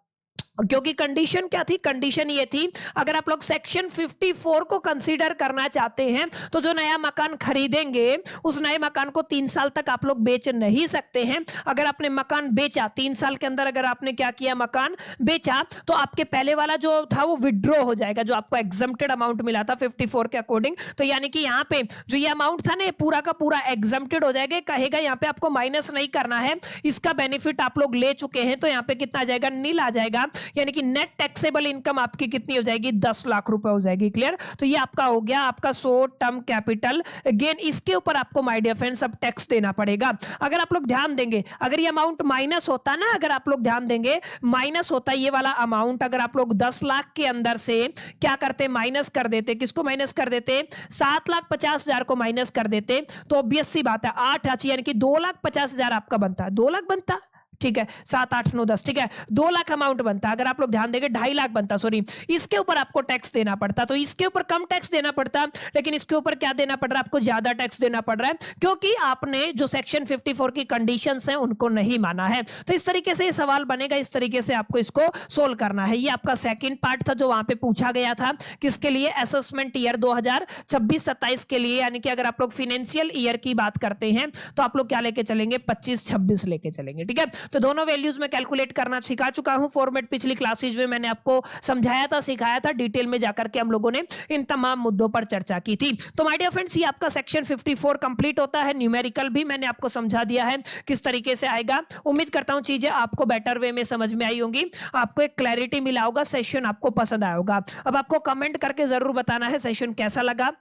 [SPEAKER 1] क्योंकि कंडीशन क्या थी, कंडीशन ये थी अगर आप लोग सेक्शन 54 को कंसीडर करना चाहते हैं तो जो नया मकान खरीदेंगे उस नए मकान को 3 साल तक आप लोग बेच नहीं सकते हैं। अगर आपने मकान बेचा 3 साल के अंदर अगर आपने क्या किया मकान बेचा तो आपके पहले वाला जो था वो विड्रॉ हो जाएगा, जो आपको एग्जम्प्टेड अमाउंट मिला था 54 के अकॉर्डिंग। तो यानी कि यहाँ पे जो ये अमाउंट था ना पूरा का पूरा एग्जम्प्टेड हो जाएगा, कहेगा यहाँ पे आपको माइनस नहीं करना है, इसका बेनिफिट आप लोग ले चुके हैं। तो यहाँ पे कितना आ जाएगा, नील आ जाएगा, यानी कि नेट टैक्सेबल इनकम आपकी कितनी हो जाएगी 10 लाख रुपए हो जाएगी। क्लियर। तो ये आपका हो गया आपका शॉर्ट टर्म कैपिटल गेन। इसके ऊपर आपको माय डियर फ्रेंड्स अब टैक्स देना पड़ेगा। अगर आप लोग ध्यान देंगे अगर ये अमाउंट माइनस होता ना, अगर आप लोग ध्यान देंगे माइनस होता ये वाला अमाउंट, अगर आप लोग 10 लाख के अंदर से क्या करते माइनस कर देते, किसको माइनस कर देते 7,50,000 को माइनस कर देते, तो ऑब्वियस सी बात है 8 यानी कि 2,50,000 आपका बनता है, 2 लाख बनता। ठीक है 7 8 9 10 ठीक है 2 लाख अमाउंट बनता। अगर आप लोग ध्यान देंगे 2.5 लाख बनता, सॉरी इसके ऊपर आपको टैक्स देना पड़ता। तो इसके ऊपर कम टैक्स देना पड़ता लेकिन इसके ऊपर क्या देना पड़ रहा है आपको, ज्यादा टैक्स देना पड़ रहा है क्योंकि आपने जो सेक्शन 54 की कंडीशंस हैं उनको नहीं माना है। तो इस तरीके से ये सवाल बनेगा, इस तरीके से आपको इसको सोल्व करना है। ये आपका सेकंड पार्ट था जो वहां पे पूछा गया था, किसके लिए असेसमेंट ईयर 2026-27 के लिए, यानी कि अगर आप लोग फाइनेंशियल ईयर की बात करते हैं तो आप लोग क्या लेके चलेंगे 25-26 लेके चलेंगे। ठीक है तो दोनों वैल्यूज में कैलकुलेट करना सिखा चुका हूं। फॉर्मेट पिछली क्लासेज में मैंने आपको समझाया था, सिखाया था, डिटेल में जाकर के हम लोगों ने इन तमाम मुद्दों पर चर्चा की थी। तो माय डियर फ्रेंड्स ये आपका सेक्शन 54 कंप्लीट होता है। न्यूमेरिकल भी मैंने आपको समझा दिया है किस तरीके से आएगा। उम्मीद करता हूं चीजें आपको बेटर वे में समझ में आई होंगी, आपको एक क्लैरिटी मिला होगा, सेशन आपको पसंद आया होगा। अब आपको कमेंट करके जरूर बताना है सेशन कैसा लगा।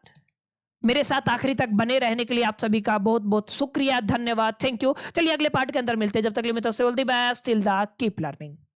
[SPEAKER 1] मेरे साथ आखिरी तक बने रहने के लिए आप सभी का बहुत बहुत शुक्रिया, धन्यवाद, थैंक यू। चलिए अगले पार्ट के अंदर मिलते हैं, जब तक के लिए मैं तो all the best, till the keep learning.